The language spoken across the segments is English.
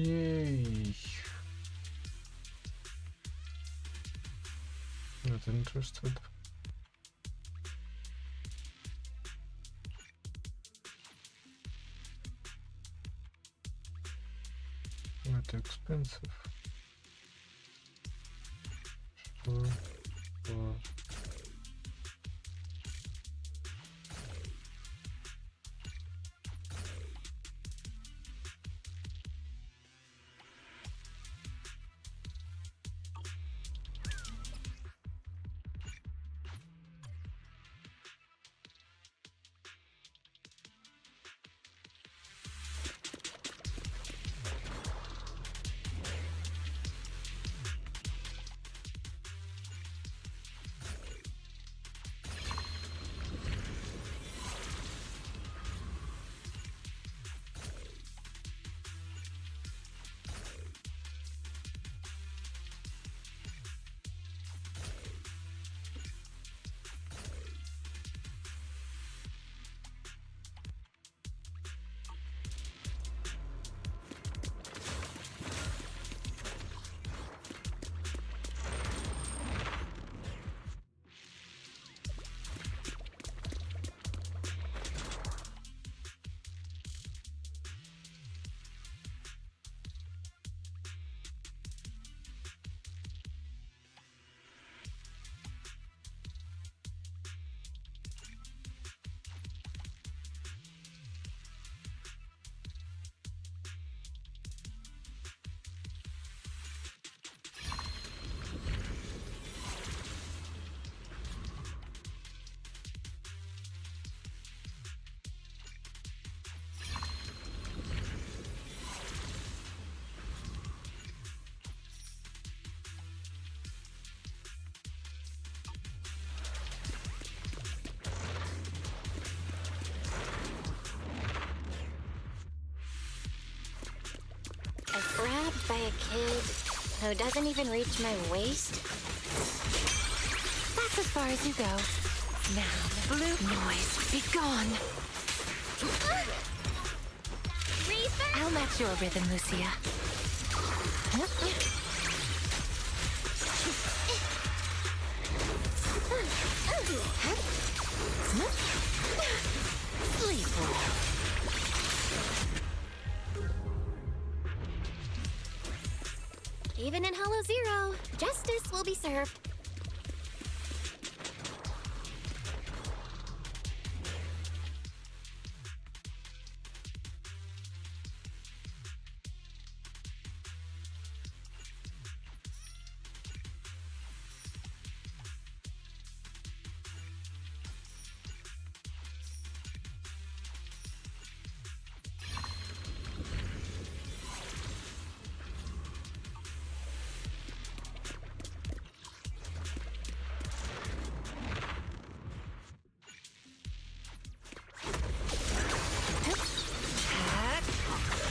Yay! Not interested. Not expensive. Sure. Grabbed by a kid who doesn't even reach my waist? That's as far as you go. Now, blue noise, be gone. I'll match your rhythm, Lucia. Sleep well. Even in Hollow Zero, justice will be served.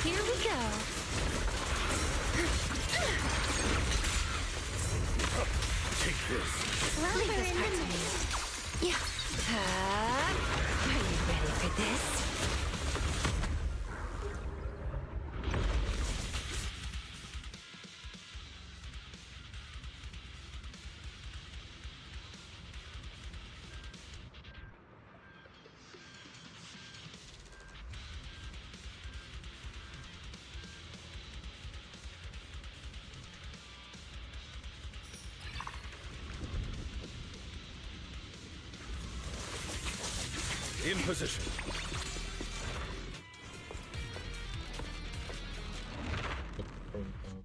Here we go. Take this. Leave this part to me. Yeah. Are you ready for this? In position. Point out.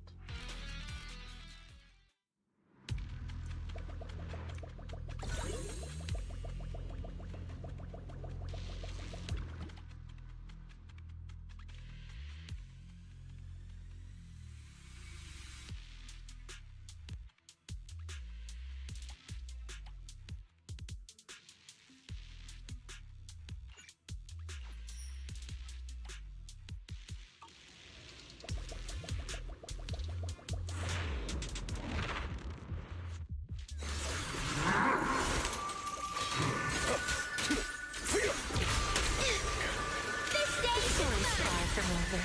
is far from over.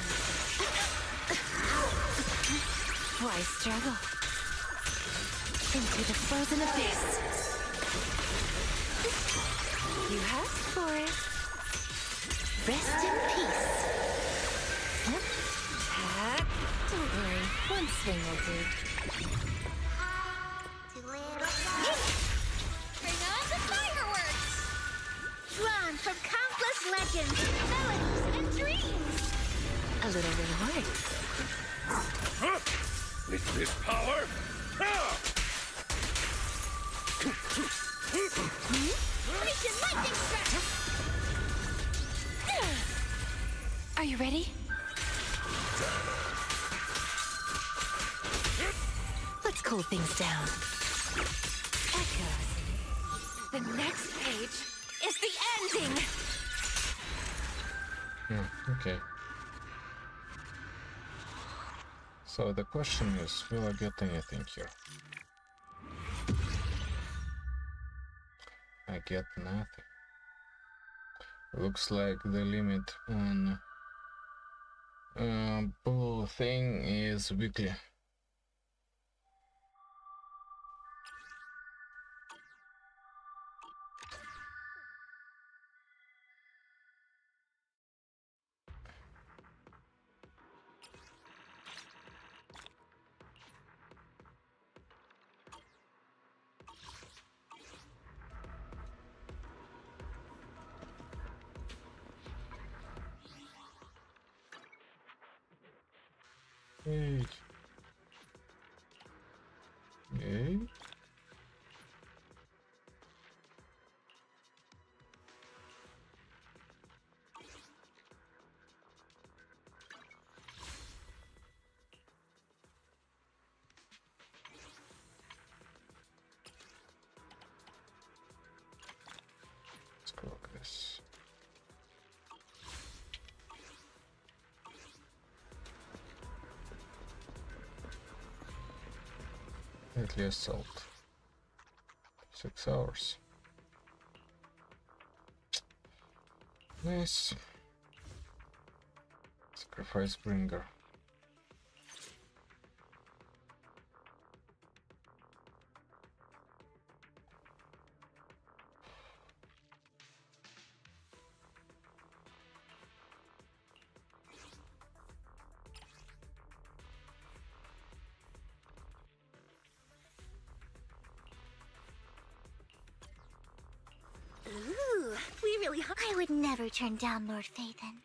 Why struggle? Into the frozen abyss. You asked for it. Rest in peace. Don't worry, one swing will do. Bring on the fireworks! Drawn from countless legends, melodies, and dreams! A little reward. With this power, Operation Lightning Strike! Are you ready? Let's cool things down. Echoes. The next page is the ending! Okay. So the question is, will I get anything here? I get nothing. Looks like the limit on blue thing is weekly. Hey. Hey. Let's go like this. Deadly assault. 6 hours. Nice. Sacrifice bringer. Ooh, we really I would never turn down Lord Phaethon.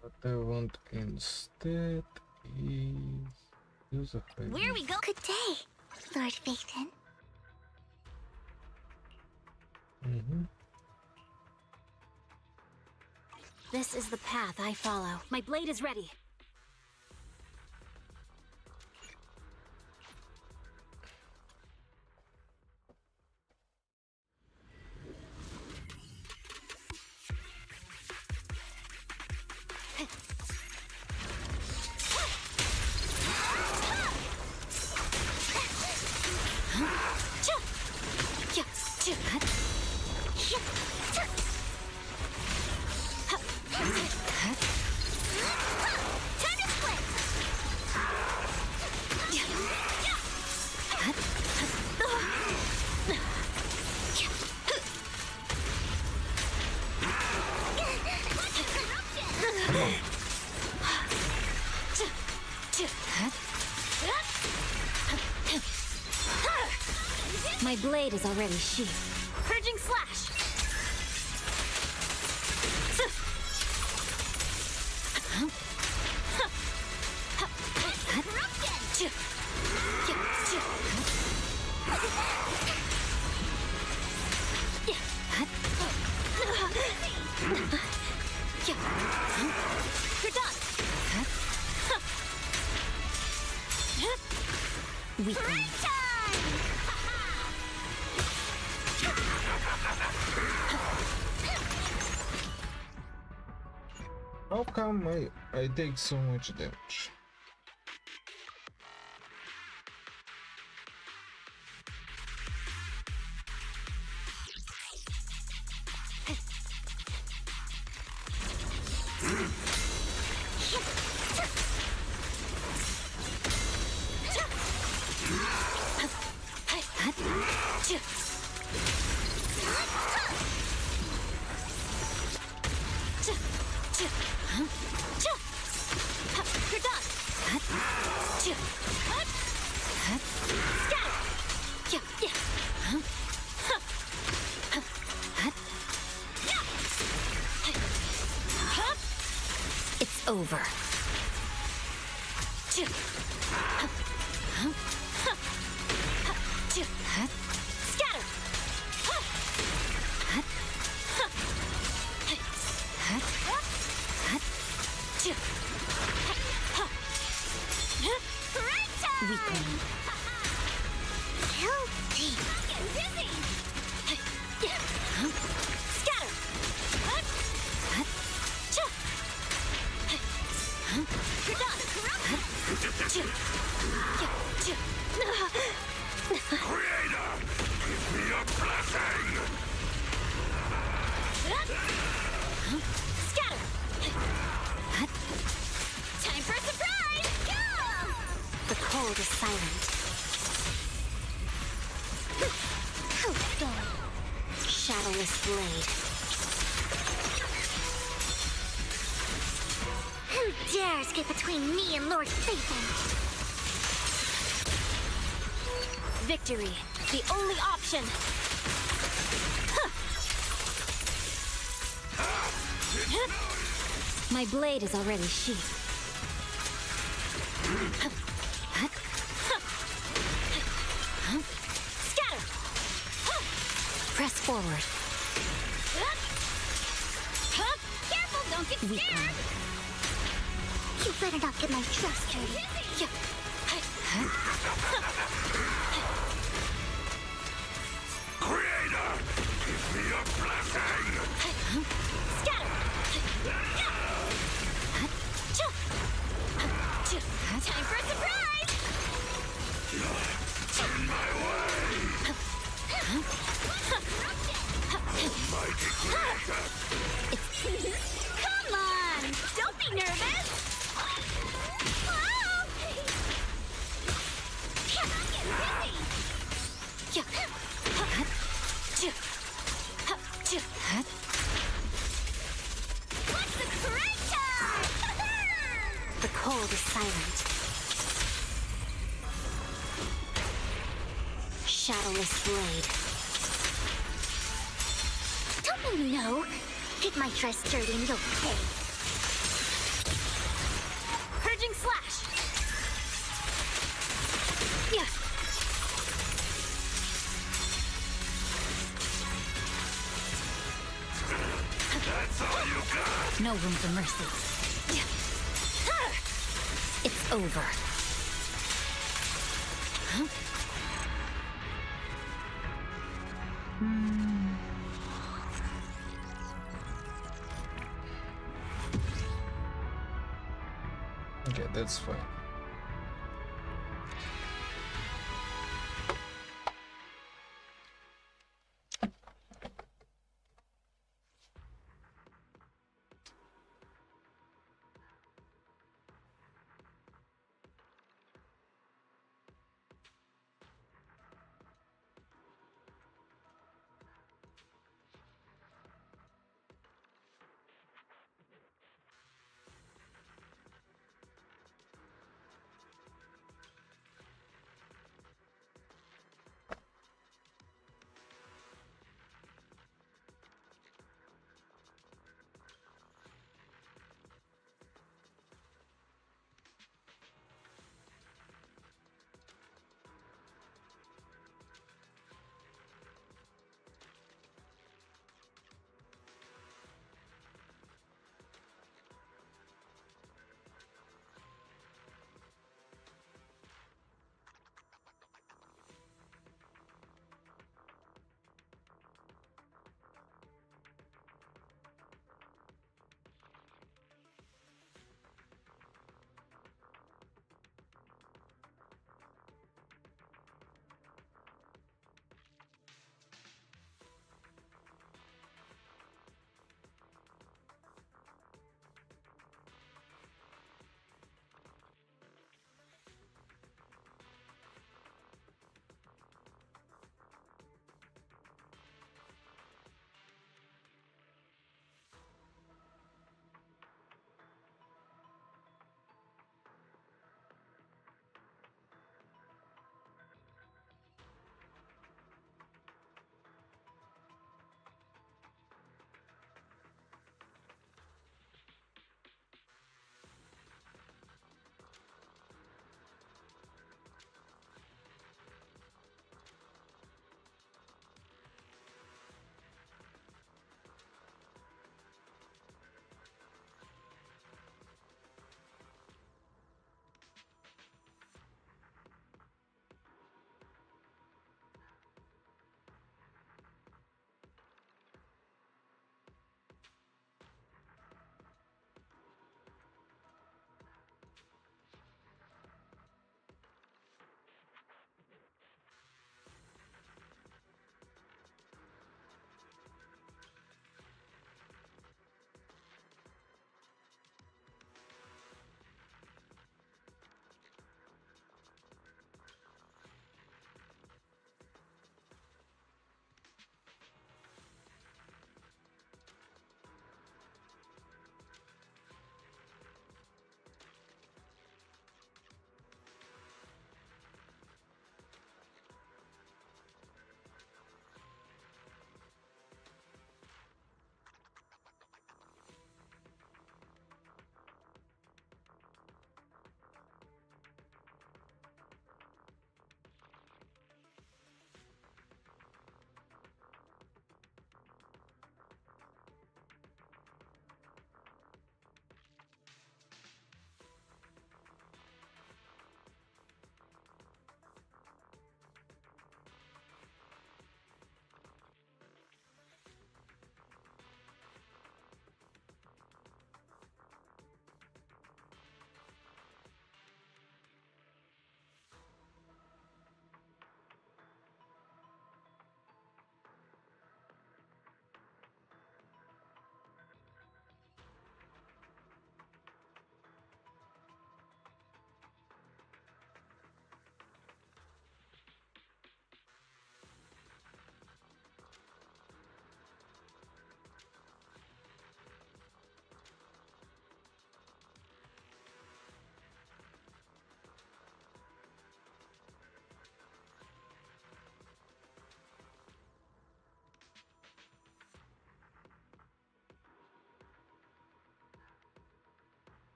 What I want instead is use a Where are we go? Good day, Lord Phaethon. This is the path I follow. My blade is ready. Time to split! My blade is already sheathed. Purging slash! You're done. Weakling. How come I take so much damage? It's over. Scatter! Weakling. Guilty. Get busy. Scatter! You're done! Creator, give me a blessing! Scatter! Time for a surprise. Go! The cold is silent. How dull. Shadowless blade. Who dares get between me and Lord Phaethon? Victory, the only option. My blade is already sheathed. Scatter! Press forward. Careful, don't get Weakling. scared. You better not get my trust dirty. Creator, give me a blessing! Scatter! Time for a surprise. Turn my way! Mighty creator! Come on, don't be nervous. Whoa! Get busy. What's the creator? The cold is silent. Shadowless blade. Don't you know? Get my dress dirty and you'll pay. Purging slash. Yeah. That's all you got! No room for mercy. It's over. Okay, that's fine.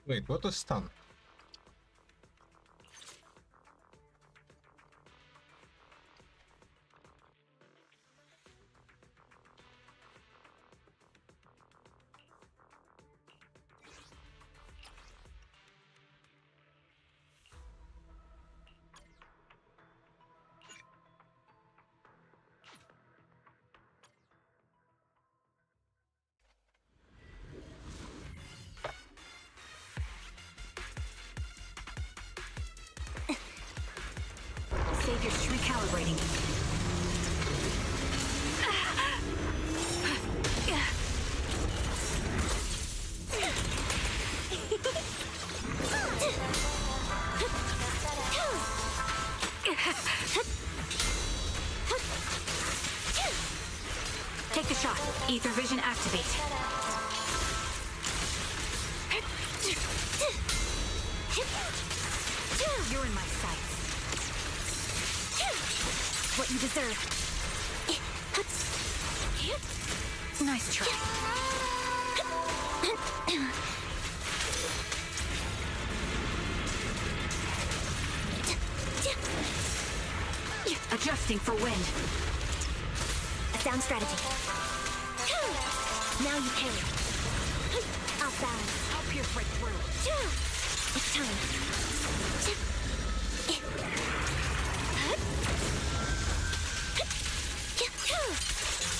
Wait, what is stun? Savior's recalibrating. Take the shot. Ether vision activate. You're in my sights. What you deserve. Nice try. Adjusting for wind. A sound strategy. Now you pay. Off balance. I'll pierce right through. It's time.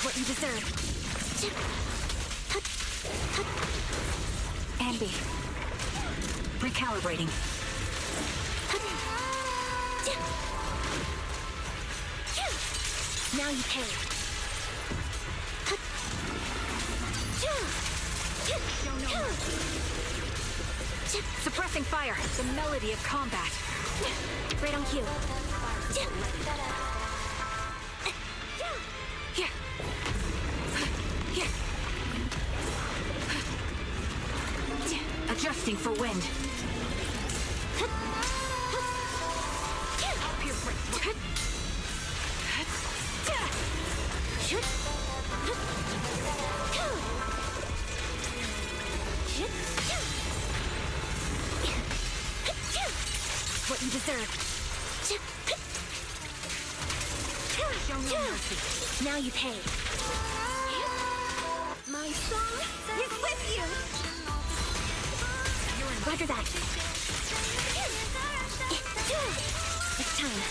What you deserve. Ambi. Recalibrating. Now you pay. Suppressing fire. The melody of combat. Right on cue. Yeah. Adjusting for wind. I'll pierce right through. What you deserve. Show no mercy. Now you pay. My song is with you. Roger that. It's time.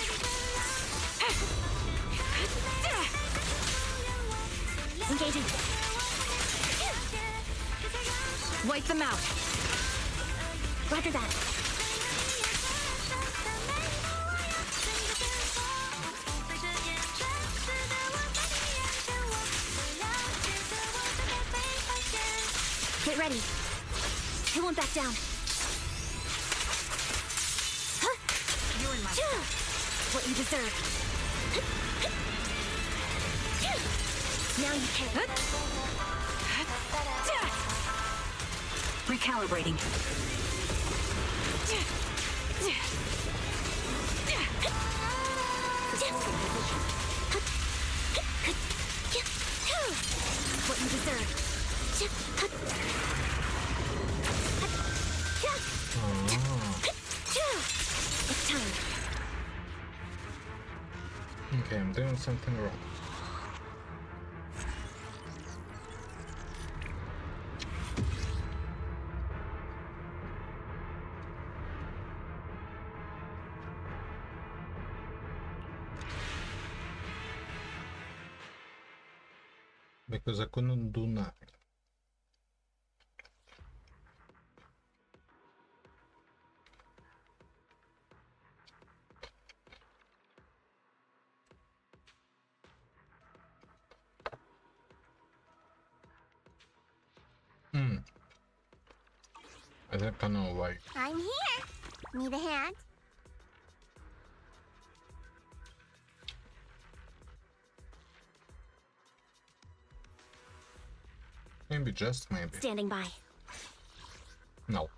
Engaging. Wipe them out. Roger that. Get ready. He won't back down. You're in my What you deserve. Now you pay. Recalibrating. What you deserve. It's time. Okay, I'm doing something wrong. Because I couldn't do nothing. I think I know why. I'm here. Need a hand? Maybe, just maybe. Standing by. No.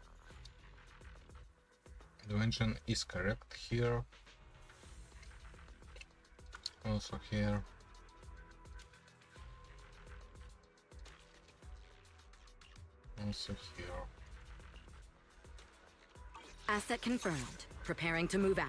The engine is correct here. Also here. Also here. Asset confirmed. Preparing to move out.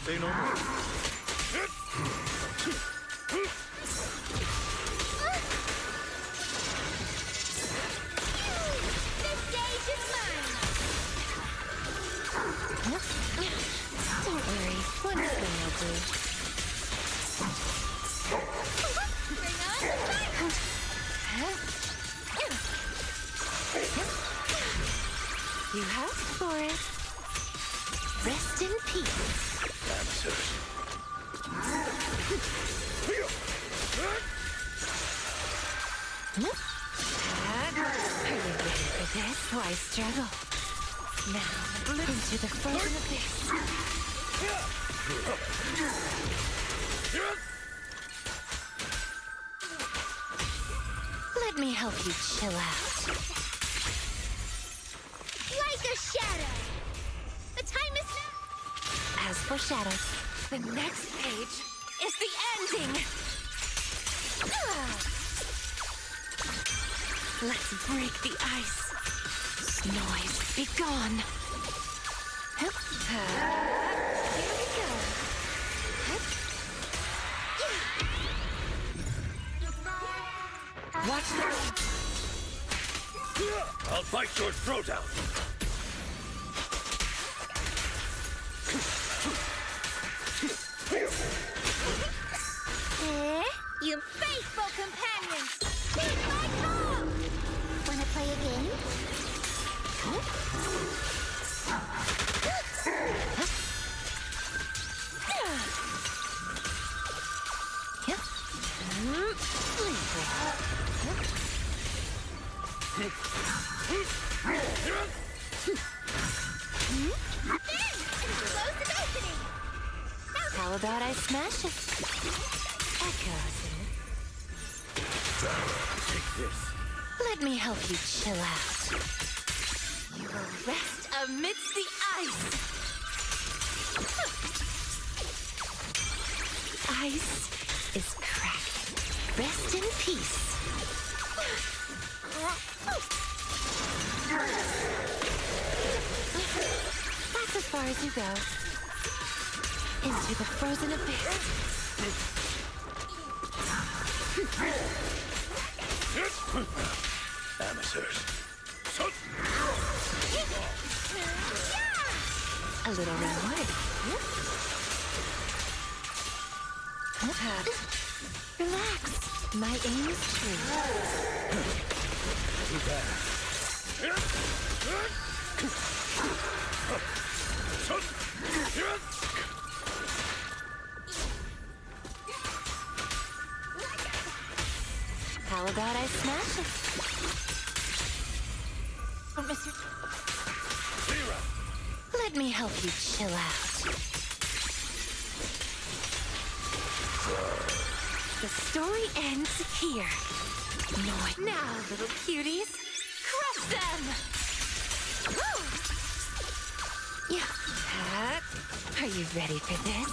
Say no more. This stage is mine! Don't worry. One thing will do. Bring on the fire! You asked for it. Rest in peace. Answers. Are you ready for this? Why struggle? Now, into the frozen abyss. Let me help you chill out. Like a shadow! The time is now! As for shadows, the next page is the ending! Let's break the ice. Noise, be gone. Here we go. Watch the... I'll bite your throat out. You faithful companions! Heed my call! Wanna play a game? Explosive opening! How about I smash it? Echoes. Take this. Let me help you chill out. You will rest amidst the ice. Ice is cracking. Rest in peace. That's as far as you go. Into the frozen abyss. Amateurs. A little reward. Relax. My aim is true. How about I smash it? Oh, Mr. Let me help you chill out. The story ends here. Now, little cuties, crush them! Yeah. Are you ready for this?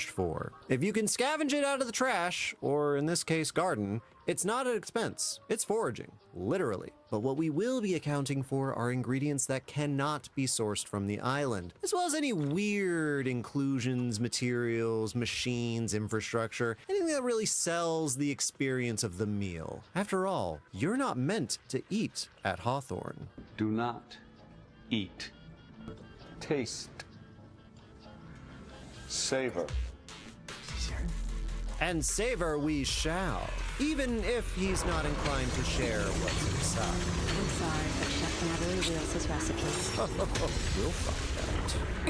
charged for. If you can scavenge it out of the trash, or in this case garden, it's not an expense. It's foraging, literally. But what we will be accounting for are ingredients that cannot be sourced from the island, as well as any weird inclusions, materials, machines, infrastructure, anything that really sells the experience of the meal. After all, you're not meant to eat at Hawthorne. Do not eat. Taste. Savor. And savor we shall, even if he's not inclined to share what's inside. I'm sorry, but Chef Natalie reveals his recipes. We'll find out.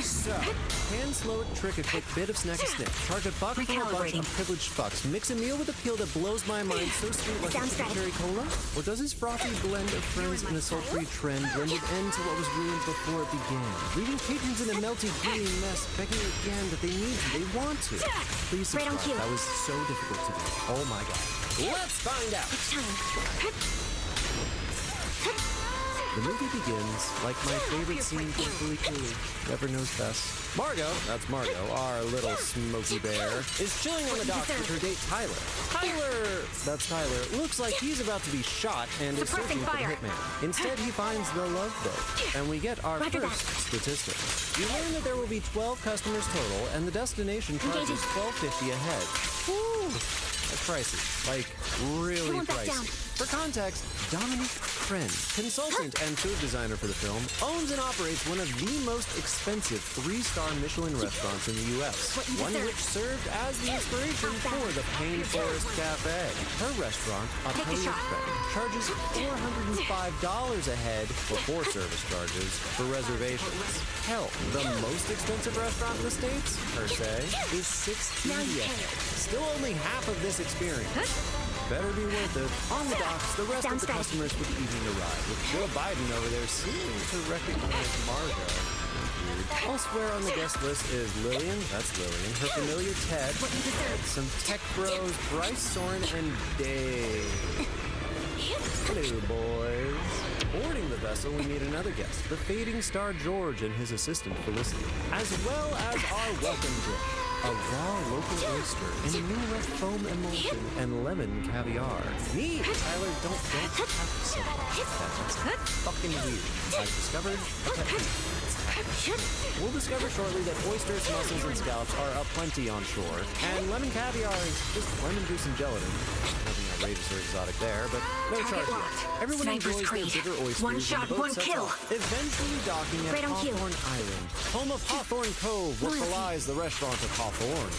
So, hand slow it, trick a quick bit of snack a sniff. Charge a buck for a bunch of privileged fucks. Mix a meal with a peel that blows my mind so sweet like a cherry cola? Or does his frothy blend of friends and a sultry trend blend an end to what was ruined before it began? Leaving patrons in a melty, green mess, begging again that they need to, they want to. Please subscribe. That was so difficult to do. Oh my god. Let's find out! The movie begins like my favorite scene from Fooly Cooly. Never knows best. Margot, that's Margot, our little smoky bear, is chilling on the dock with her date Tyler. That's Tyler, looks like he's about to be shot and is searching for the hitman. Instead, he finds the love boat, and we get our first statistic. We learn that there will be 12 customers total, and the destination charges $12.50 a head. Woo! That's pricey. Like, really pricey. For context, Dominique Friend, consultant and food designer for the film, owns and operates one of the most expensive 3-star Michelin restaurants in the U.S., one which served as the inspiration for the Payne Forest Cafe. Her restaurant, Atelier Friend, charges $405 a head before service charges for reservations. Hell, the most expensive restaurant in the States, per se, is $6.80 a head. Still only half of this experience. Better be worth it. On the docks, the rest of the customers for the evening arrive, with Joe Biden over there seeming to recognize Margot. Elsewhere on the guest list is Lillian, that's Lillian, her familiar Ted, some tech bros, Bryce, Soren, and Dave. Hello, boys. Boarding the vessel, we meet another guest, the fading star George and his assistant Felicity, as well as our welcome dish, a raw local oyster in a Minute foam emulsion and lemon caviar. Me, Tyler, don't have to say that. That's fucking weird. I've discovered a technique. We'll discover shortly that oysters, mussels, and scallops are aplenty on shore, and lemon caviar is just lemon juice and gelatin. Nothing outrageous or exotic there, but no charge yet. Everyone enjoys their bigger oysters. One shot, one kill. Eventually docking at Hawthorne Island, home of Hawthorne Cove, which belies the restaurant of Hawthorne.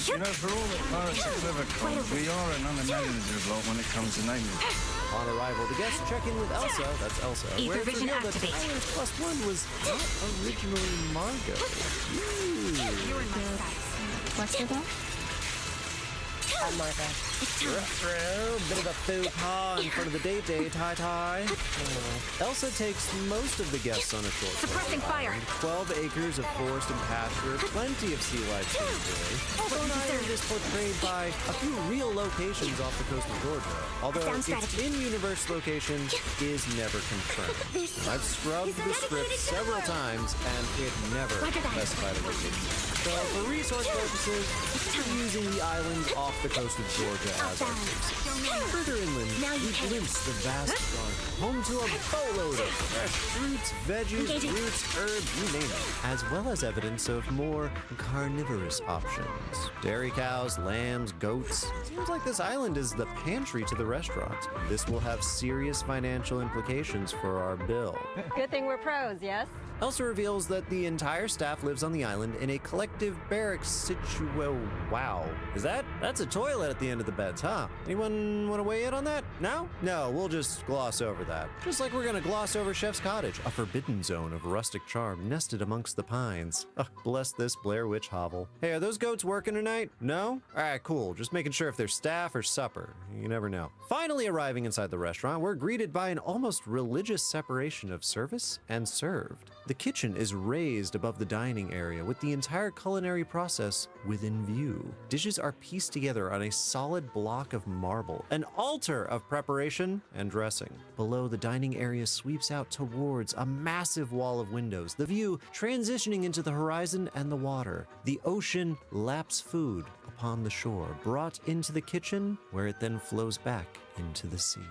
You know, for all that pirates are clever, Cole, we are an unimaginative lot when it comes to naming. On arrival, the guests check in with Elsa, that's Elsa, where it's revealed that Island Plus One was not originally Margot. What's your name? I'm Martha. Bit of a faux pas in front of the date, hi. Elsa takes most of the guests on a short Suppressing fire. 12 acres of forest and pasture, plenty of sea life to enjoy. Hawthorne Island is portrayed by a few real locations off the coast of Georgia, although its in-universe location is never confirmed. I've scrubbed the script several times, and it never specified a location. So for resource purposes, we're using the islands off the coast of Georgia as our basis. Further inland, we glimpse the vast garden, home to a boatload of fresh fruits, veggies, roots, herbs, you name it, as well as evidence of more carnivorous options. Dairy cows, lambs, goats. Seems like this island is the pantry to the restaurant. This will have serious financial implications for our bill. Good thing we're pros, yes? Elsa reveals that the entire staff lives on the island in a collective barracks Wow. That's a toilet at the end of the beds, huh? Anyone want to weigh in on that? No? No, we'll just gloss over that. Just like we're gonna gloss over Chef's Cottage, a forbidden zone of rustic charm nested amongst the pines. Bless this Blair Witch hovel. Hey, are those goats working tonight? No? Alright, cool. Just making sure if they're staff or supper. You never know. Finally arriving inside the restaurant, we're greeted by an almost religious separation of service and served. The kitchen is raised above the dining area with the entire culinary process within view. Dishes are pieced together on a solid block of marble, an altar of preparation and dressing. Below below, the dining area sweeps out towards a massive wall of windows, the view transitioning into the horizon and the water. The ocean laps food upon the shore, brought into the kitchen, where it then flows back into the sea.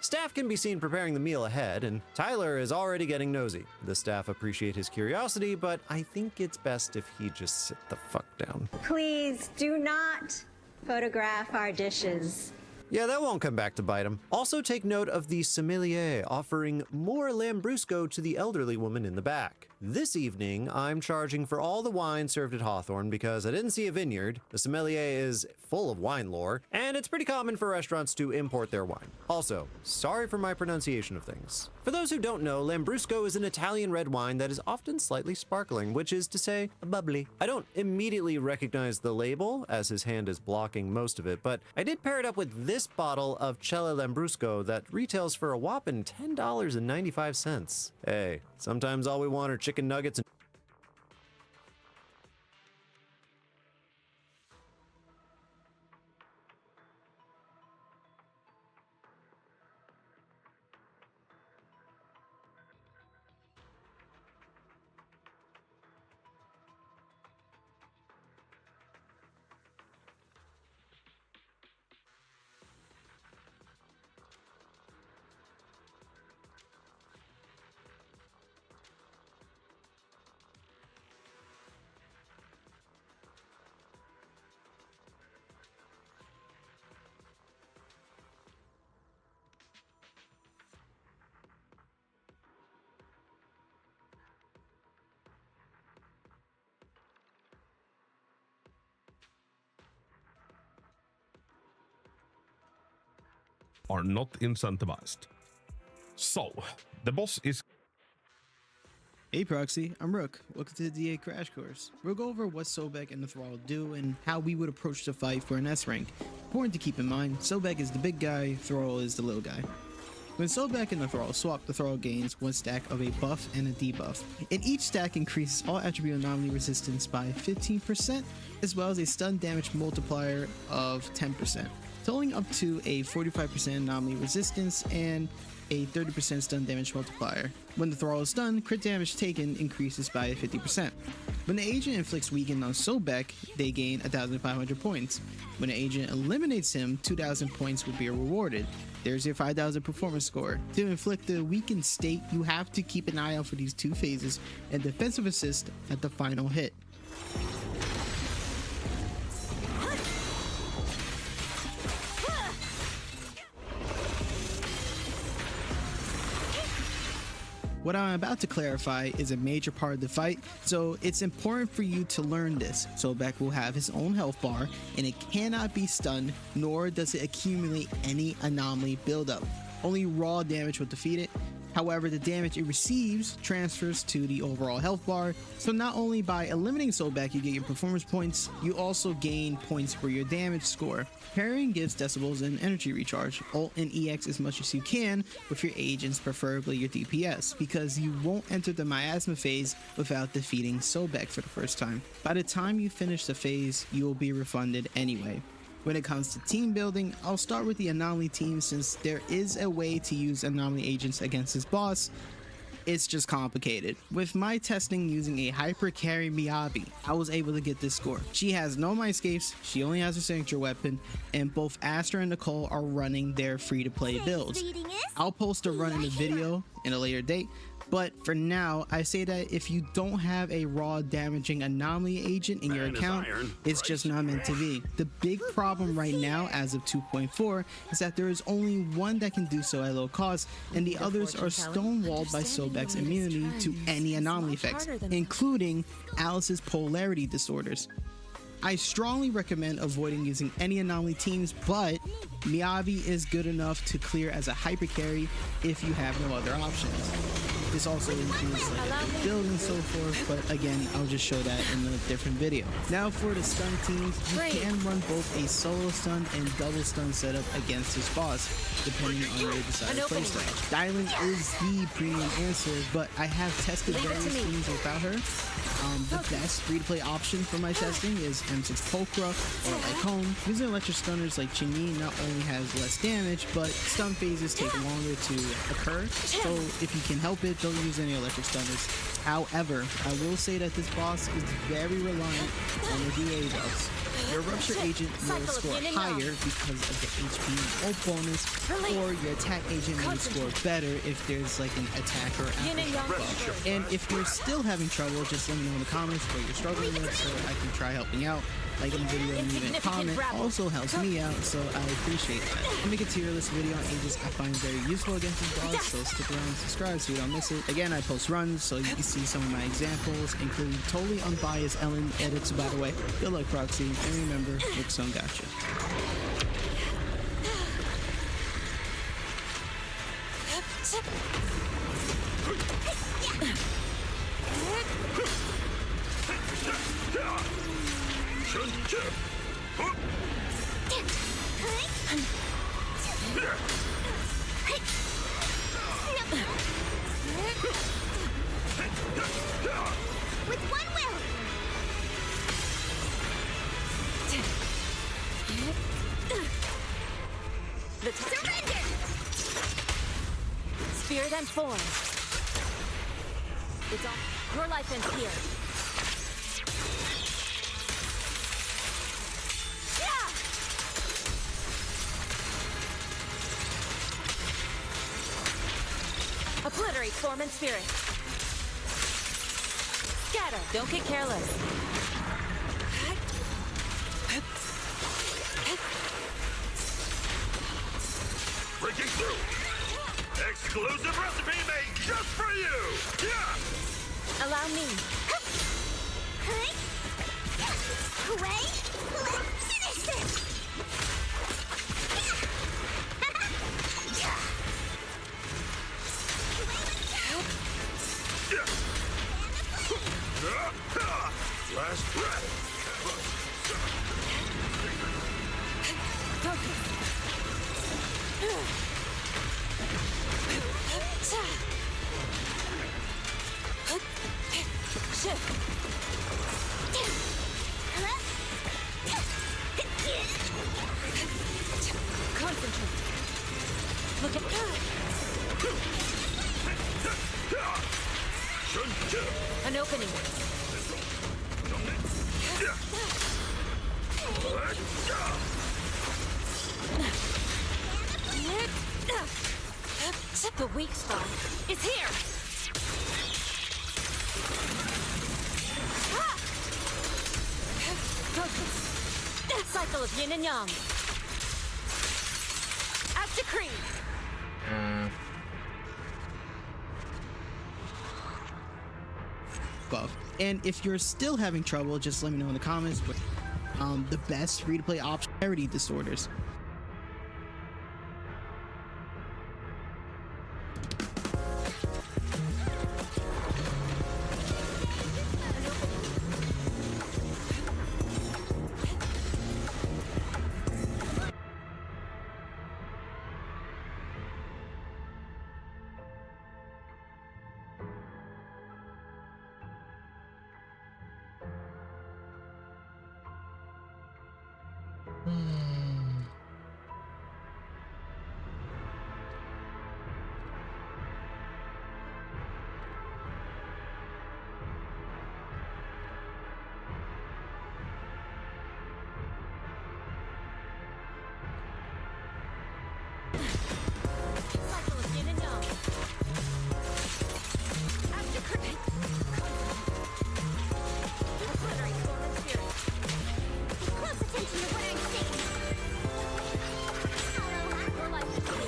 Staff can be seen preparing the meal ahead, and Tyler is already getting nosy. The staff appreciate his curiosity, but I think it's best if he just sit the fuck down. Please do not photograph our dishes. Yeah, that won't come back to bite him. Also take note of the sommelier offering more Lambrusco to the elderly woman in the back. This evening, I'm charging for all the wine served at Hawthorne because I didn't see a vineyard. The sommelier is full of wine lore, and it's pretty common for restaurants to import their wine. Also, sorry for my pronunciation of things. For those who don't know, Lambrusco is an Italian red wine that is often slightly sparkling, which is to say, bubbly. I don't immediately recognize the label, as his hand is blocking most of it, but I did pair it up with this bottle of Cella Lambrusco that retails for a whopping $10.95. Hey, sometimes all we want are chicken nuggets and are not incentivized. So, the boss is... Hey Proxy, I'm Rook. Welcome to the DA Crash Course. We'll go over what Sobek and the Thrall do and how we would approach the fight for an S rank. Important to keep in mind, Sobek is the big guy, Thrall is the little guy. When Sobek and the Thrall swap, the Thrall gains one stack of a buff and a debuff, and each stack increases all attribute anomaly resistance by 15%, as well as a stun damage multiplier of 10%. Totaling up to a 45% anomaly resistance and a 30% stun damage multiplier. When the Thrall is stunned, crit damage taken increases by 50%. When the agent inflicts weaken on Sobek, they gain 1,500 points. When the agent eliminates him, 2,000 points will be rewarded. There's your 5,000 performance score. To inflict the weakened state, you have to keep an eye out for these two phases and defensive assist at the final hit. What I'm about to clarify is a major part of the fight, so it's important for you to learn this. Sobek will have his own health bar, and it cannot be stunned, nor does it accumulate any anomaly buildup. Only raw damage will defeat it. However, the damage it receives transfers to the overall health bar, so not only by eliminating Sobek you get your performance points, you also gain points for your damage score. Parrying gives decibels and energy recharge. Ult and EX as much as you can with your agents, preferably your DPS, because you won't enter the miasma phase without defeating Sobek for the first time. By the time you finish the phase, you will be refunded anyway. When it comes to team building, I'll start with the Anomaly team since there is a way to use Anomaly agents against this boss. It's just complicated. With my testing using a hyper carry Miyabi, I was able to get this score. She has no mind escapes, she only has her signature weapon, and both Astra and Nicole are running their free to play builds. I'll post a run in the video in a later date, but for now, I say that if you don't have a raw damaging anomaly agent in your account, it's just not meant to be. The big problem right now, as of 2.4, is that there is only one that can do so at low cost, and the others are stonewalled by Sobek's immunity to any anomaly effects, including Alice's polarity disorders. I strongly recommend avoiding using any anomaly teams, but Miyabi is good enough to clear as a hyper carry if you have no other options. This also includes like build and so forth, but again, I'll just show that in a different video. Now for the stun teams, you can run both a solo stun and double stun setup against this boss, depending on your desired playstyle. Dylan is the premium answer, but I have tested various teams without her. The best free-to-play option for my testing is M6 Pulcra or Lycone. Using electric stunners like Chinyi not only has less damage, but stun phases take longer to occur, so if you can help it, don't use any electric stunners. However, I will say that this boss is very reliant on the DA buffs. Your Rupture Agent will score higher because of the HP ult bonus, or your attack agent will score better if there's like an attack or aftershock buff. And if you're still having trouble, just let me know in the comments what you're struggling with so I can try helping out. Liking the video and leaving a comment also helps me out, so I appreciate that. I'll make a tier list video on Aegis I find very useful against this boss, so stick around and subscribe so you don't miss it. Again, I post runs, so you can see some of my examples, including totally unbiased Ellen edits, by the way. Good luck, Proxy, and remember, Rookzone gotcha. With one will. Surrender. Spirit and form. It's all. Your life ends here. Obliterate form and spirit. Scatter. Don't get careless. Breaking through! Exclusive recipe made just for you! Yeah! Allow me. Hooray! Finish this! Last breath! Concentrate. Look at an opening. The weak spot is here. Cycle of yin and yang. As decreed. Buff. And if you're still having trouble, just let me know in the comments. But the best free-to-play option, Parity Disorders. Cycle of yin and yang. As decreed. Obliterate form and spirit. Close attention to what I'm saying. Your life is here.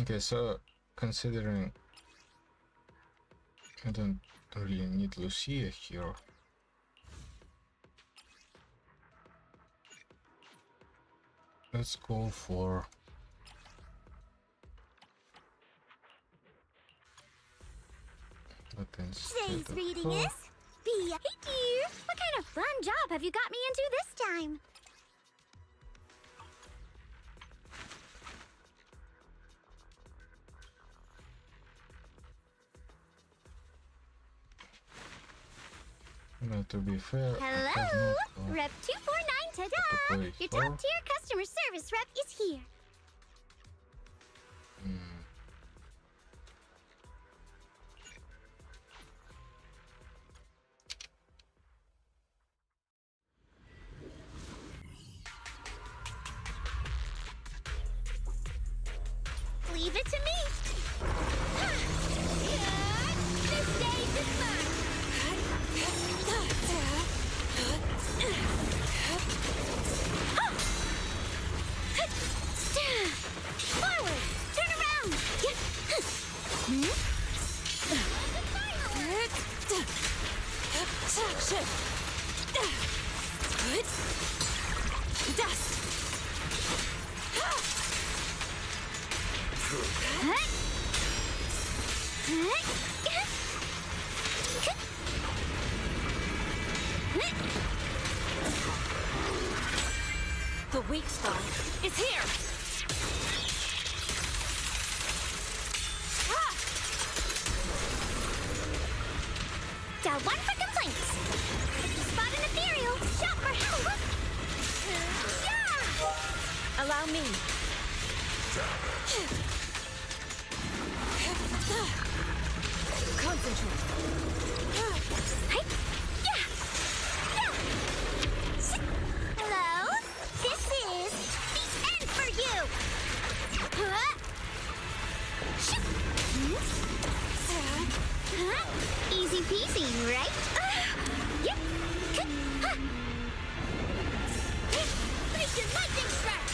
Okay, so considering I don't really need Lucia here. Let's go for Today's reading is Hey dear, what kind of fun job have you got me into this time? Well, to be fair, I have Hello? not, Rep 249, to ta-da! play Your for. top tier customer service rep is here. Leave it to me. This stage is Forward! Turn around! Dust! The weak spot is here. Dial 1 for complaints. If you spot an ethereal, shout for help. Yeah! Allow me. Concentrate. Hey! Yeah! Yeah! Hello? This is the end for you! Easy peasy, right? Yep. Place your lightning strike!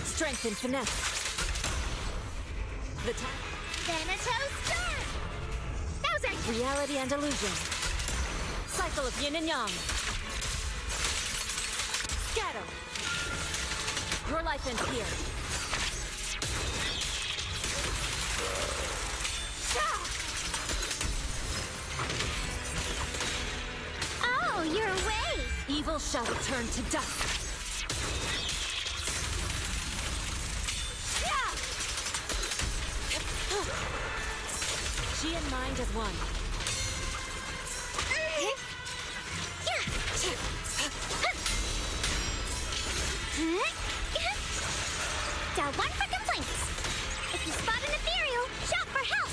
Strength and finesse. The time. Thanatos Storm! Those are Reality and illusion. Cycle of yin and yang. Scatter. Your life ends here. Oh, you're away! Evil shall return to dust. She and mind as one. Dial 1 for complaints. If you spot an ethereal, shout for help.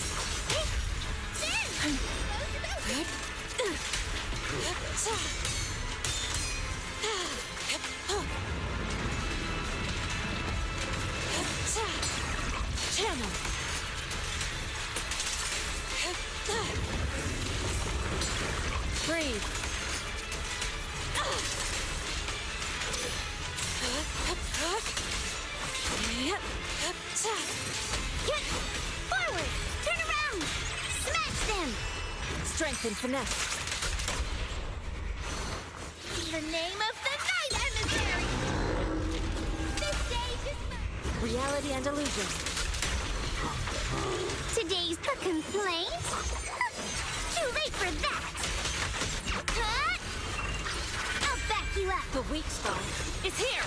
Channel. Breathe. Forward! Turn around! Smash them! Strength and finesse. The name of the night, emissary! This stage is mine. Reality and illusion. Today's the complaint? Too late for that! I'll back you up! The weak spot is here.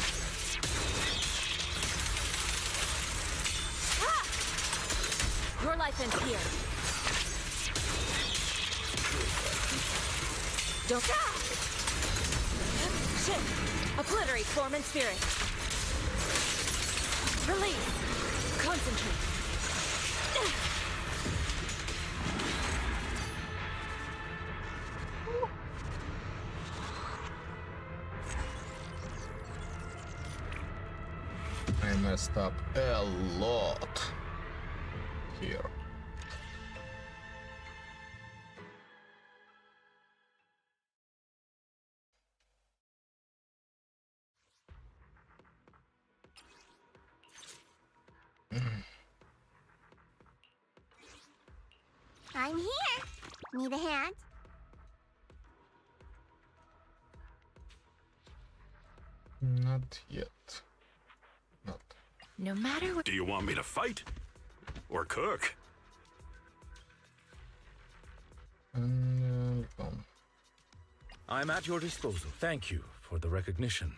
Your life ends here. Don't. Shift. Obliterate form and spirit. Release. Concentrate. I messed up a lot here. I'm here. Need a hand? Not yet. Not. No matter what. Do you want me to fight? Or cook? And I'm at your disposal. Thank you for the recognition.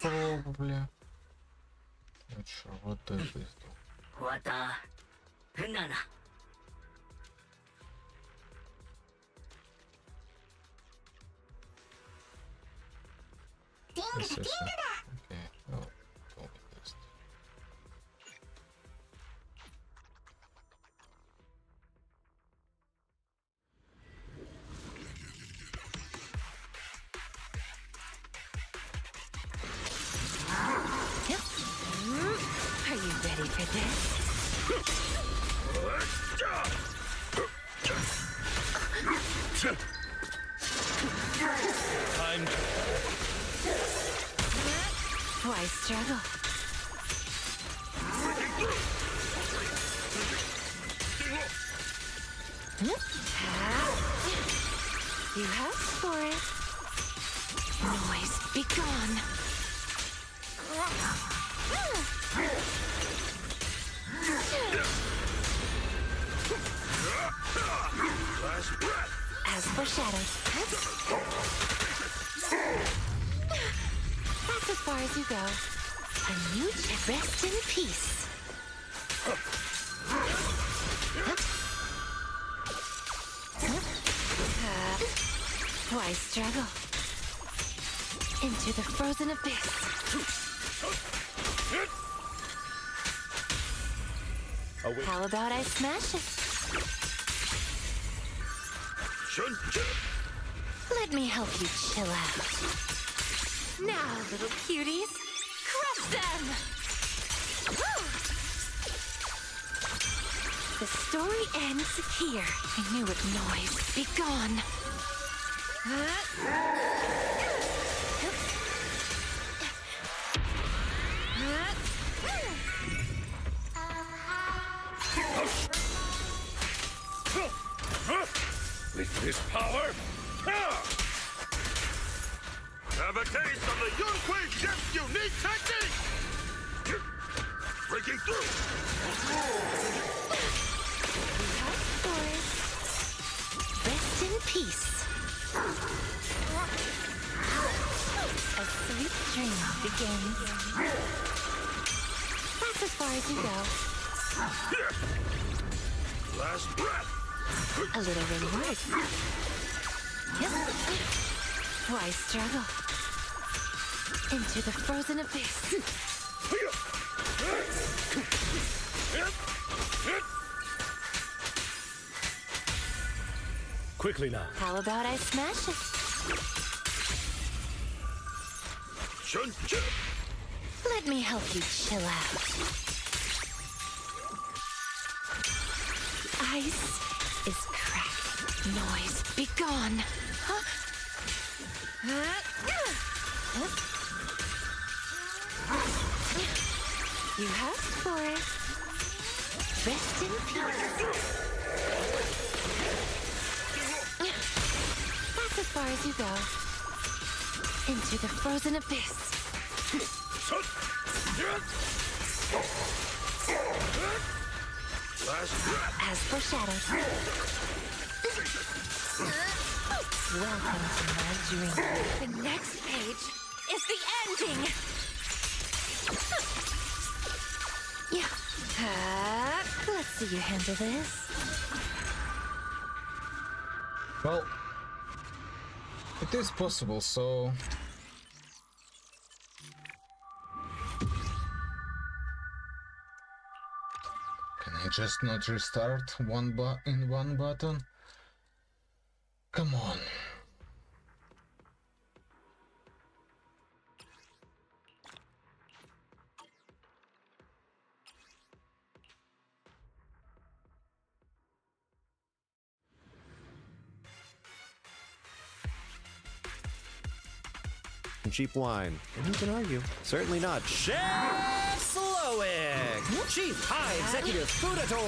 probably. Not sure what does this do. This is okay. Oh, don't this. Are you ready for this? Time. Why struggle? You asked for it. Noise, be gone. As foreshadowed. That's as far as you go. A new rest in peace. Why struggle? Into the frozen abyss. How about I smash it? Let me help you chill out. Now, little cuties, crush them! The story ends here. I knew it, noise. Be gone. With this power, have a taste of the Yunhui Chef's unique technique! Breaking through! Rest in peace. A sweet dream begins. That's as far as you go. Last breath! A little reward. Yep. Why struggle? Into the frozen abyss. Quickly now. How about I smash it? Let me help you chill out. Ice is cracked. Noise, be gone. Huh? You asked for it. Rest in peace. That's as far as you go. Into the frozen abyss. As foreshadowed. Welcome to my dream. The next page is the ending. Yeah. Let's see you handle this. Well, it is possible, so can I just not restart one button? Come on. and cheap wine. And who can argue? Certainly not Chef Slowick, Chief High Executive Foodator,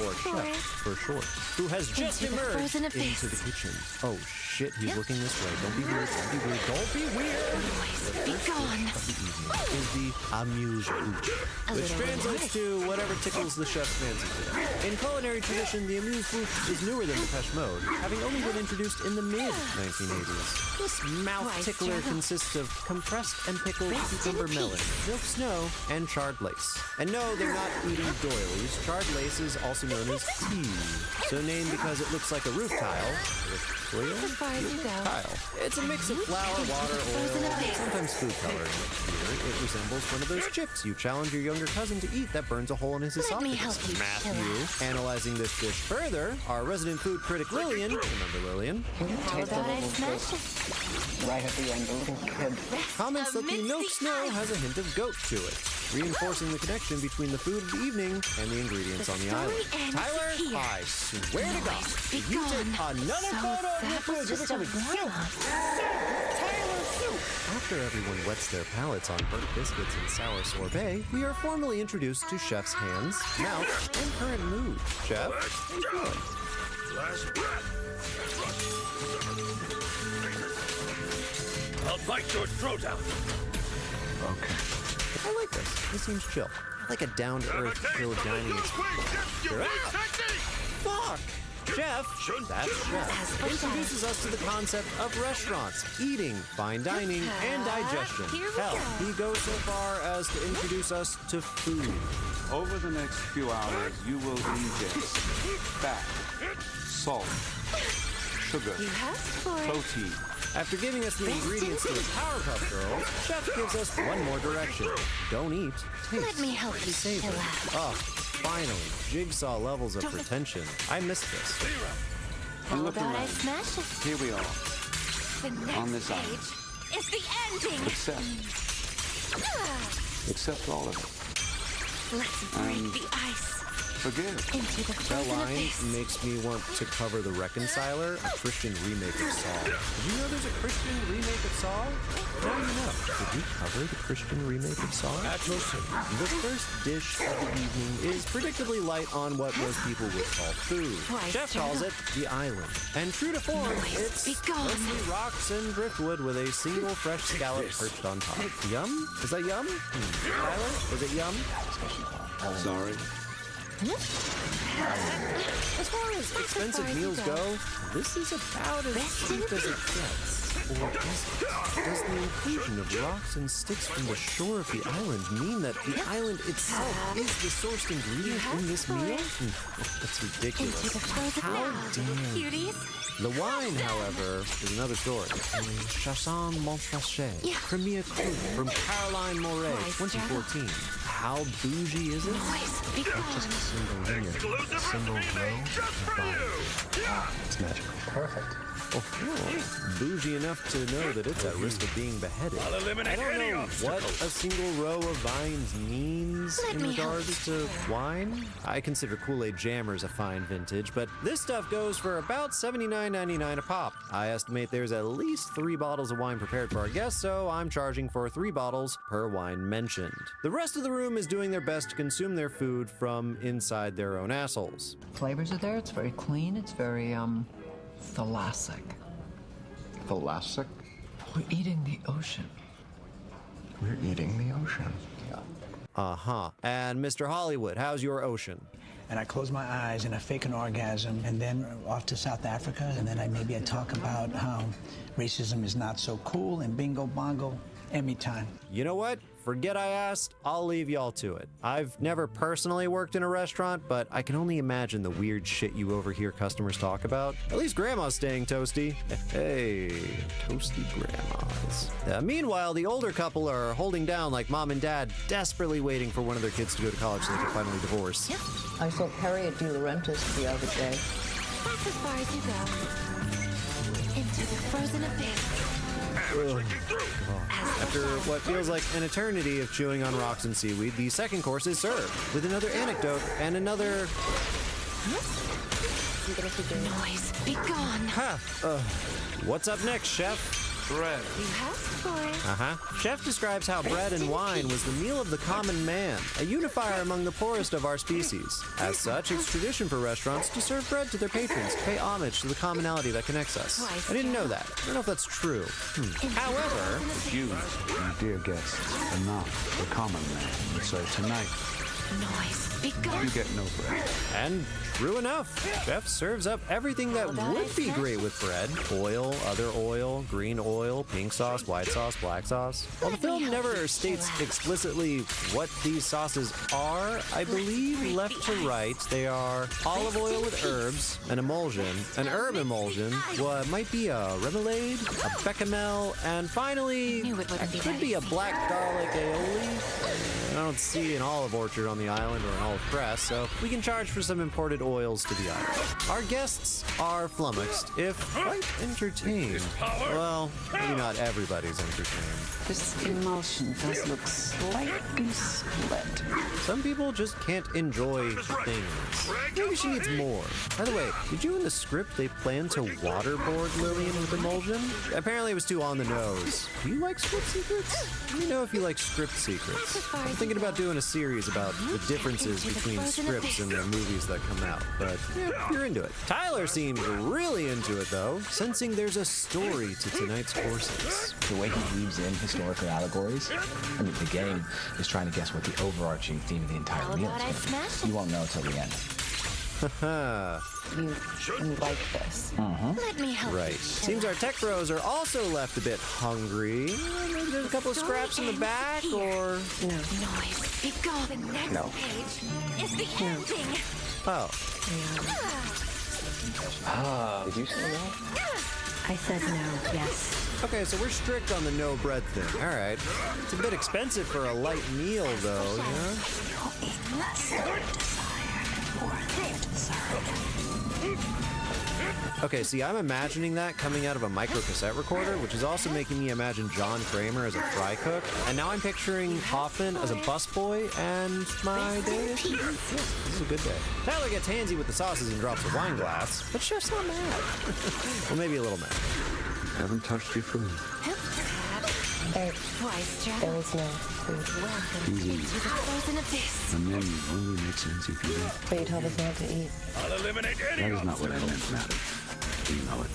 or Chef for short, who has just Into the emerged frozen into abyss. the kitchen. Oh shit, he's looking this way. Don't be weird, don't be weird, don't be weird! Noise, be gone. Of the evening is the amuse-bouche, A which little translates to whatever tickles the chef's fancy today. In culinary tradition, the amuse-bouche is newer than Depeche Mode, having only been introduced in the mid-1980s. This mouth Why tickler struggle? consists of compressed and pickled Rest in cucumber melon, peace. milk snow, and charred lace. And no, they're not eating doilies. Charred lace is also known as tea, so named because it looks like a roof tile. With clear As far as you go. tile. It's a mix of flour, water, frozen oil, abyss. and sometimes food coloring. Here, it resembles one of those chips you challenge your younger cousin to eat that burns a hole in his Let me esophagus. help you, Matthew. Analyzing this dish further, our resident food critic Lillian, remember Lillian, How about I smash it? Right at the end, a little kid. comments that the Amidst milk the snow ice. has a hint of goat to it, reinforcing the connection between the food of the evening and the ingredients The on the story island. ends Tyler, here. I swear to God, Be if you take gone. another So photo of your that food, was you're just a becoming After everyone wets their palates on burnt biscuits and sour sorbet, we are formally introduced to Chef's hands, mouth, and current mood. Chef, how you feeling? Last breath. I'll bite your throat out. Okay. I like this. This seems chill. I like a down-to-earth, chill dining experience. Your Ah! technique. Fuck! Chef, that's Chef, introduces us to the concept of restaurants, eating, fine dining, and digestion. Here we Hell, go. he goes so far as to introduce us to food. Over the next few hours, you will ingest fat, salt, sugar, You asked for it. protein. After giving us the Rest in ingredients to the peace. Powerpuff Girls, Chef gives us one more direction. Don't eat, taste. Let me help you savor. chill out. Oh, finally, jigsaw levels of pretension. I missed this. How look about I around. smash it? Here we are. The next On this island. page is the ending. Accept all of it. Let's break And- the ice Forgive. into the That frozen line abyss. makes me want to cover The Reconciler, a Christian remake of Saw. Did you know there's a Christian remake of Saw? Now you know. Did we cover the Christian remake of Saw? The first dish of the evening is predictably light on what most people would call food. Why, Chef sir? calls it the island. And true to form, Noise, it's be gone. mostly rocks and driftwood with a single fresh scallop perched on top. Yum? Is that yum? Tyler, is it yum? Sorry. As far as expensive far as you meals go. go, this is about as Rest in cheap as it gets. Or is it? Does the inclusion of rocks and sticks from the shore of the island mean that the island itself is the sourced ingredient in this meal? That's Into ridiculous. the frozen How now. dare you. Cuties. The wine, however, is another story. Chasson Monttrachet, Yeah. Premier Cru from Caroline Moret, Why, 2014. How bougie is it? Noise, be gone. Exclusive recipe made just for you. Yeah. It's magical. Perfect. Oh, bougie enough to know that it's at risk of being beheaded. I'll eliminate I don't any know what obstacles. a single row of vines means Let in me help regards you. to wine. I consider Kool-Aid Jammers a fine vintage, but this stuff goes for about $79.99 a pop. I estimate there's at least 3 bottles of wine prepared for our guests, so I'm charging for 3 bottles per wine mentioned. The rest of the room is doing their best to consume their food from inside their own assholes. Flavors are there. It's very clean. It's very, thalassic. Thalassic? We're eating the ocean. We're eating the ocean. Uh-huh. And Mr. Hollywood, how's your ocean? And I close my eyes and I fake an orgasm, and then off to South Africa, and then I talk about how racism is not so cool, and bingo bongo, Emmy time. You know what? Forget I asked. I'll leave y'all to it. I've never personally worked in a restaurant, but I can only imagine the weird shit you overhear customers talk about. At least Grandma's staying toasty. Hey, toasty grandmas. Meanwhile, the older couple are holding down like mom and dad, desperately waiting for one of their kids to go to college so they can finally divorce. I saw Perry at De Laurentiis the other day. That's as far as you go. Into the frozen abyss. After what feels like an eternity of chewing on rocks and seaweed, the second course is served with another anecdote and another... Noise, be gone. What's up next, chef? bread. You asked for it. Uh-huh. Chef describes how bread and wine was the meal of the common man, a unifier among the poorest of our species. As such, it's tradition for restaurants to serve bread to their patrons to pay homage to the commonality that connects us. I didn't know that. I don't know if that's true. However, You, my dear guests, are not the common man. And so tonight, Noise. Be gone. you get no bread. and true enough, Chef serves up everything that would be great with bread. Oil, other oil, green oil, pink sauce, white sauce, black sauce. While the film never states explicitly what these sauces are, I believe left to right, they are olive oil with herbs, an emulsion, an herb emulsion, what might be a remoulade, a bechamel, and finally, it could be a black garlic aioli. I don't see an olive orchard on the island or an olive press, so we can charge for some imported oils to the island. Our guests are flummoxed, if quite entertained. Well, maybe not everybody's entertained. This emulsion does look slightly split. Some people just can't enjoy things. Maybe she needs more. By the way, did you in the script they plan to waterboard Lillian with emulsion? Apparently it was too on the nose. Do you like script secrets? Let me know if you like script secrets. I'm thinking about doing a series about the differences between scripts and the movies that come out, but yeah, you're into it. Tyler seems really into it though, sensing there's a story to tonight's courses. The way he weaves in historical allegories, I mean, the game is trying to guess what the overarching theme of the entire meal is going to be. You won't know till the end. You like this? Let me help Right. Seems our tech bros are also left a bit hungry. Maybe there's a couple of scraps in the back, or... Noise. Be gone. The next No. page is the ending. Oh. Did you say that? I said no, yes. Okay, so we're strict on the no bread thing. All right. It's a bit expensive for a light meal, though, you know? You'll eat less than you desire and more than you deserve. Okay, see, I'm imagining that coming out of a micro cassette recorder, which is also making me imagine John Kramer as a fry cook. And now I'm picturing Hoffman as a busboy, and my day is this is a good day. Tyler gets handsy with the sauces and drops a wine glass, but Chef's not mad. Well, maybe a little mad. Haven't touched your food. Twice, Jack. There is no food. Welcome Easy. into the frozen abyss. The menu only makes sense if you eat. But you told us not to eat. I'll eliminate any That is not what I meant, madam. You know it.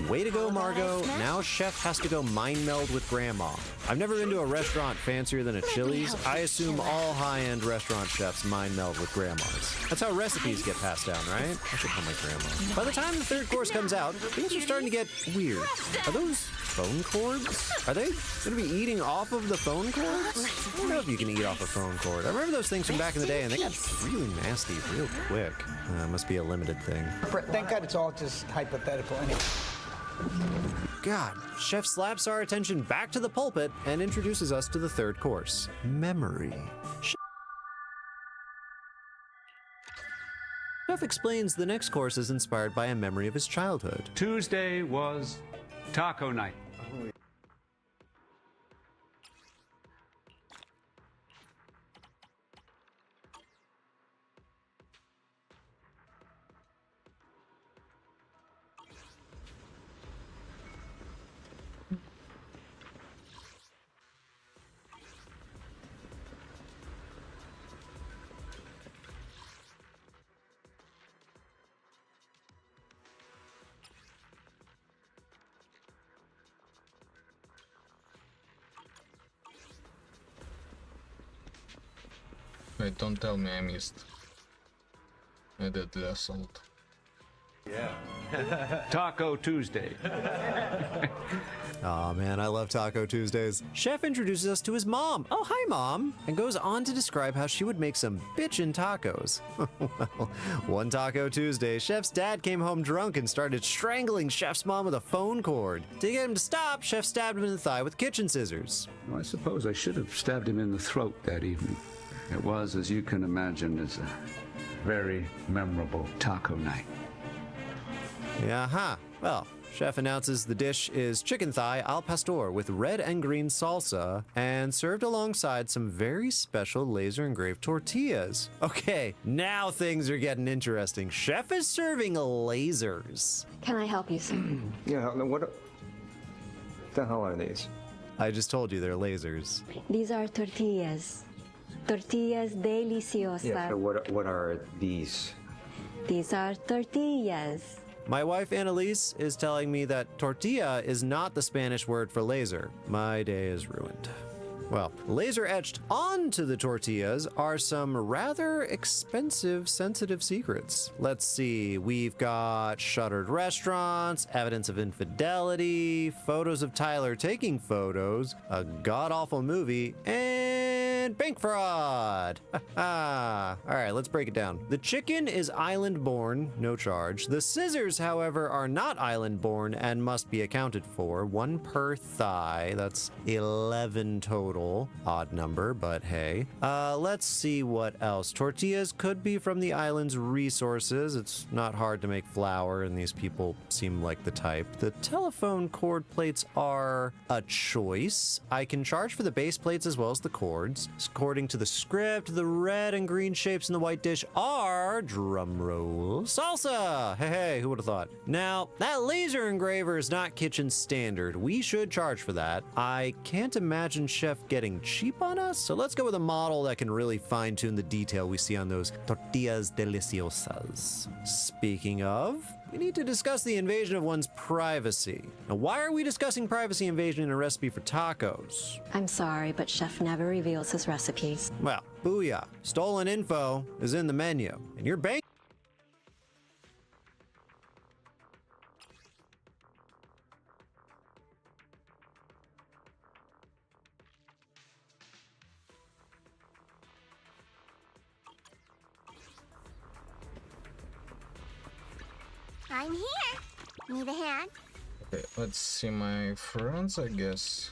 Way to go, Margot. Now Chef has to go mind meld with Grandma. I've never been to a restaurant fancier than a Chili's. I assume all high-end restaurant chefs mind meld with grandmas. That's how recipes get passed down, right? I should call my grandma. By the time the third course comes out, things are starting to get weird. Are those phone cords? Are they going to be eating off of the phone cords? I don't know if you can eat off a phone cord. I remember those things from back in the day, and they got really nasty real quick. Must be a limited thing. Thank God it's all just hypothetical anyway. God, Chef slaps our attention back to the pulpit and introduces us to the third course, memory. Chef explains the next course is inspired by a memory of his childhood. Tuesday was taco night. Wait, don't tell me I missed. I did the assault. Yeah. Taco Tuesday. Aw, man, I love Taco Tuesdays. Chef introduces us to his mom. Oh, hi, Mom. And goes on to describe how she would make some bitchin' tacos. Well, one Taco Tuesday, Chef's dad came home drunk and started strangling Chef's mom with a phone cord. To get him to stop, Chef stabbed him in the thigh with kitchen scissors. Well, I suppose I should have stabbed him in the throat that evening. It was, as you can imagine, it's a very memorable taco night. Aha. Well, Chef announces the dish is chicken thigh al pastor with red and green salsa and served alongside some very special laser engraved tortillas. Okay, now things are getting interesting. Chef is serving lasers. Can I help you, sir? Yeah, what? The hell are these? I just told you they're lasers. These are tortillas. Tortillas deliciosas. Yeah, so what are these? These are tortillas. My wife Annalise is telling me that tortilla is not the Spanish word for laser. My day is ruined. Well, laser etched onto the tortillas are some rather expensive, sensitive secrets. Let's see, we've got shuttered restaurants, evidence of infidelity, photos of Tyler taking photos, a god-awful movie, and bank fraud. All right, let's break it down. The chicken is island-born, no charge. The scissors, however, are not island-born and must be accounted for. 1 per thigh, that's 11 total. Odd number, but hey. Let's see what else. Tortillas could be from the island's resources. It's not hard to make flour, and these people seem like the type. The telephone cord plates are a choice. I can charge for the base plates as well as the cords. According to the script, the red and green shapes in the white dish are, drumroll, salsa. Hey, who would have thought? Now, that laser engraver is not kitchen standard. We should charge for that. I can't imagine Chef getting cheap on us, so let's go with a model that can really fine-tune the detail we see on those tortillas deliciosas. Speaking of, we need to discuss the invasion of one's privacy. Now, why are we discussing privacy invasion in a recipe for tacos? I'm sorry, but Chef never reveals his recipes. Well, booyah. Stolen info is in the menu, and your bank. I'm here. Need a hand? Okay, let's see my friends, I guess.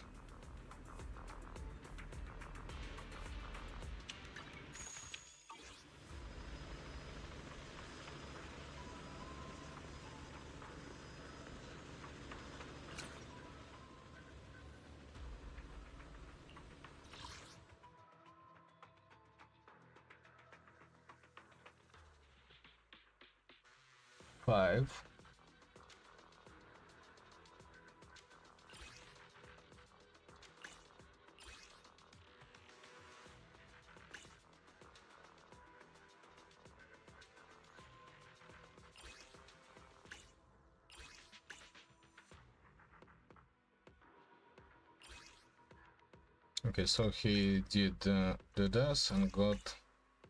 Five. Okay, so he did this and got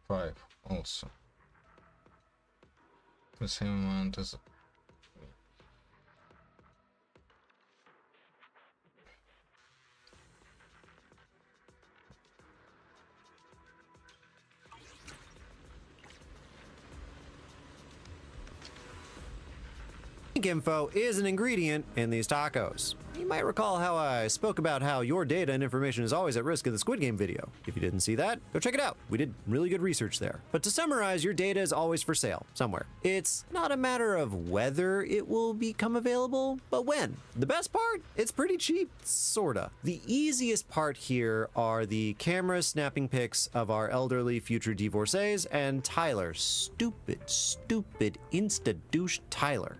5 also. The same amount as info is an ingredient in these tacos. You might recall how I spoke about how your data and information is always at risk in the Squid Game video. If you didn't see that, go check it out. We did really good research there. But to summarize, your data is always for sale somewhere. It's not a matter of whether it will become available, but when. The best part? It's pretty cheap, sorta. The easiest part here are the cameras snapping pics of our elderly future divorcees and Tyler. Stupid insta-douche Tyler.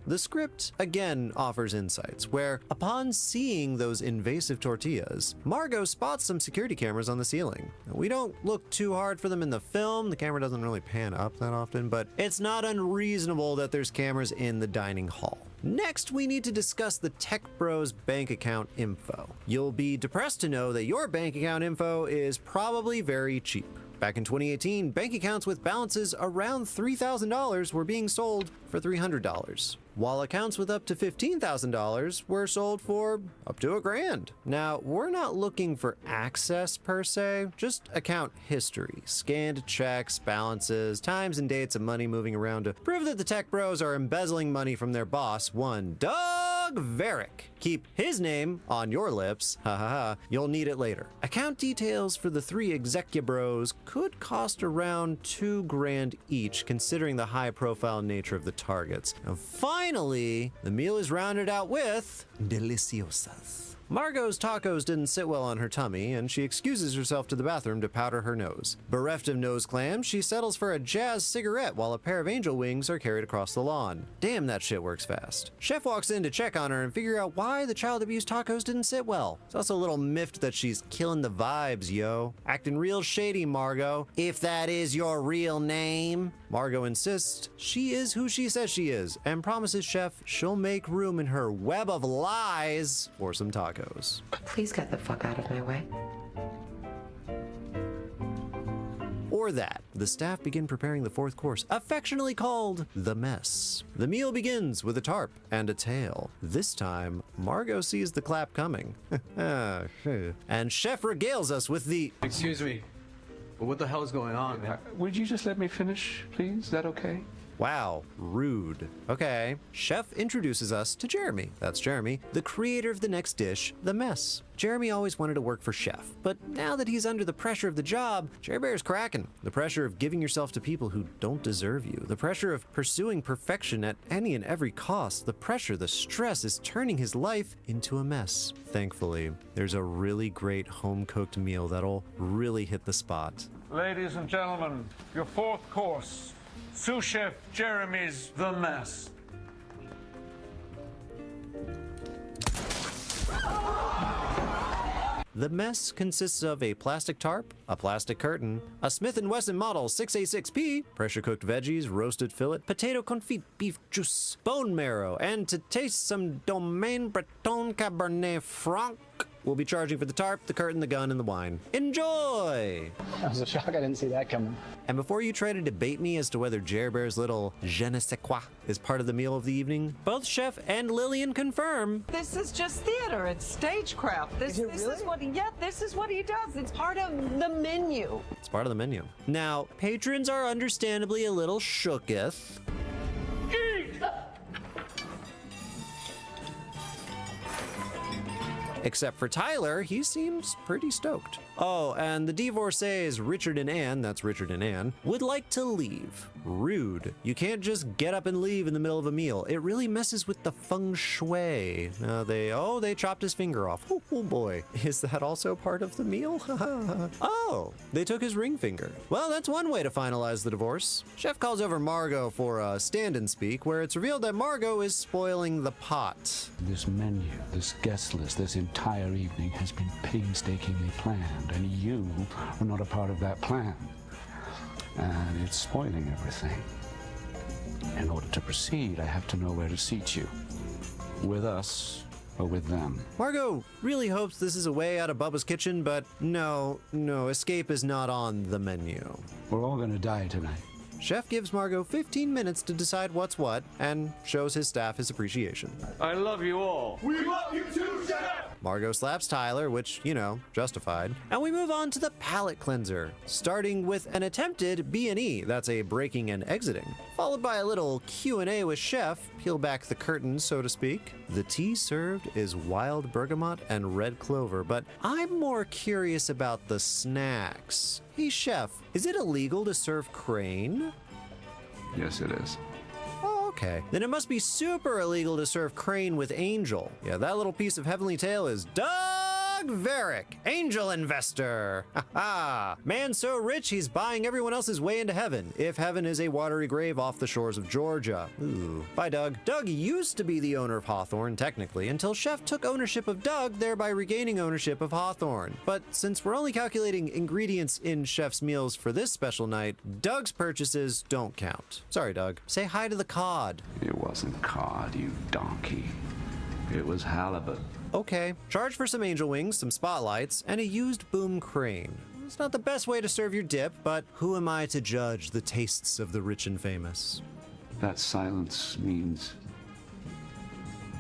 The script again offers insights where, upon seeing those invasive tortillas, Margot spots some security cameras on the ceiling. We don't look too hard for them in the film, the camera doesn't really pan up that often, but it's not unreasonable that there's cameras in the dining hall. Next, we need to discuss the Tech Bros bank account info. You'll be depressed to know that your bank account info is probably very cheap. Back in 2018, bank accounts with balances around $3,000 were being sold for $300, while accounts with up to $15,000 were sold for up to $1,000. Now, we're not looking for access per se, just account history, scanned checks, balances, times and dates of money moving around to prove that the Tech Bros are embezzling money from their boss, one Doug Varick. Keep his name on your lips, ha ha ha, you'll need it later. Account details for the 3 Execubros could cost around $2,000 each, considering the high profile nature of the targets. And finally, the meal is rounded out with deliciosas. Margot's tacos didn't sit well on her tummy, and she excuses herself to the bathroom to powder her nose. Bereft of nose clams, she settles for a jazz cigarette while a pair of angel wings are carried across the lawn. Damn, that shit works fast. Chef walks in to check on her and figure out why the child abuse tacos didn't sit well. It's also a little miffed that she's killing the vibes, yo. Acting real shady, Margot. If that is your real name. Margot insists she is who she says she is and promises Chef she'll make room in her web of lies for some tacos. Please get the fuck out of my way. Or that, the staff begin preparing the fourth course, affectionately called the mess. The meal begins with a tarp and a tail. This time, Margot sees the clap coming. And Chef regales us with the... Excuse me, but what the hell is going on? Would you just let me finish, please? Is that okay? Wow, rude. Okay. Chef introduces us to Jeremy. That's Jeremy, the creator of the next dish, the mess. Jeremy always wanted to work for Chef, but now that he's under the pressure of the job, Jerry Bear's cracking. The pressure of giving yourself to people who don't deserve you. The pressure of pursuing perfection at any and every cost. The pressure, the stress is turning his life into a mess. Thankfully, there's a really great home-cooked meal that'll really hit the spot. Ladies and gentlemen, your fourth course. Sous Chef Jeremy's The Mess. The mess consists of a plastic tarp, a plastic curtain, a Smith & Wesson Model 6A6P, pressure-cooked veggies, roasted fillet, potato confit, beef juice, bone marrow, and to taste some Domaine Breton Cabernet Franc, we'll be charging for the tarp, the curtain, the gun, and the wine. Enjoy! That was a shock. I didn't see that coming. And before you try to debate me as to whether Jerry Bear's little je ne sais quoi is part of the meal of the evening, both Chef and Lillian confirm. This is just theater. It's stagecraft. This is what this is what he does. It's part of the menu. It's part of the menu. Now, patrons are understandably a little shooketh. Except for Tyler, he seems pretty stoked. Oh, and the divorcees Richard and Ann, that's Richard and Ann, would like to leave. Rude. You can't just get up and leave in the middle of a meal. It really messes with the feng shui. They chopped his finger off. Oh boy. Is that also part of the meal? Oh, they took his ring finger. Well, that's one way to finalize the divorce. Chef calls over Margot for a stand-and speak, where it's revealed that Margot is spoiling the pot. This menu, this guest list, this entire evening has been painstakingly planned, and you are not a part of that plan. And it's spoiling everything. In order to proceed, I have to know where to seat you. With us or with them. Margot really hopes this is a way out of Bubba's kitchen, but no, escape is not on the menu. We're all gonna die tonight. Chef gives Margot 15 minutes to decide what's what and shows his staff his appreciation. I love you all. We love you too, Chef! Margot slaps Tyler, which, justified. And we move on to the palate cleanser, starting with an attempted B&E, that's a breaking and exiting, followed by a little Q&A with Chef, peel back the curtain, so to speak. The tea served is wild bergamot and red clover, but I'm more curious about the snacks. Hey, Chef, is it illegal to serve crane? Yes, it is. Okay. Then it must be super illegal to serve crane with angel. Yeah, that little piece of heavenly tail is Doug Varick, angel investor. Ha! Man so rich he's buying everyone else's way into heaven, if heaven is a watery grave off the shores of Georgia. Ooh. Bye, Doug. Doug used to be the owner of Hawthorne, technically, until Chef took ownership of Doug, thereby regaining ownership of Hawthorne. But since we're only calculating ingredients in Chef's meals for this special night, Doug's purchases don't count. Sorry, Doug. Say hi to the cod. It wasn't cod, you donkey. It was halibut. Okay, charge for some angel wings, some spotlights, and a used boom crane. It's not the best way to serve your dip, but who am I to judge the tastes of the rich and famous? That silence means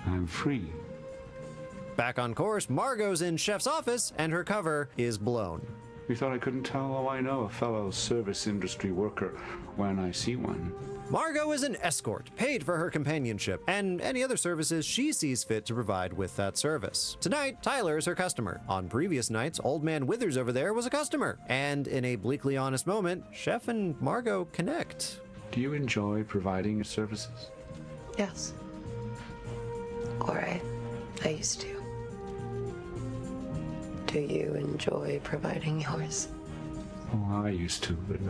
I'm free. Back on course, Margot's in Chef's office, and her cover is blown. You thought I couldn't tell? Oh, I know a fellow service industry worker when I see one. Margot is an escort, paid for her companionship, and any other services she sees fit to provide with that service. Tonight, Tyler is her customer. On previous nights, Old Man Withers over there was a customer. And in a bleakly honest moment, Chef and Margot connect. Do you enjoy providing your services? Yes. All right. I used to. do you enjoy providing yours? Oh, I used to, but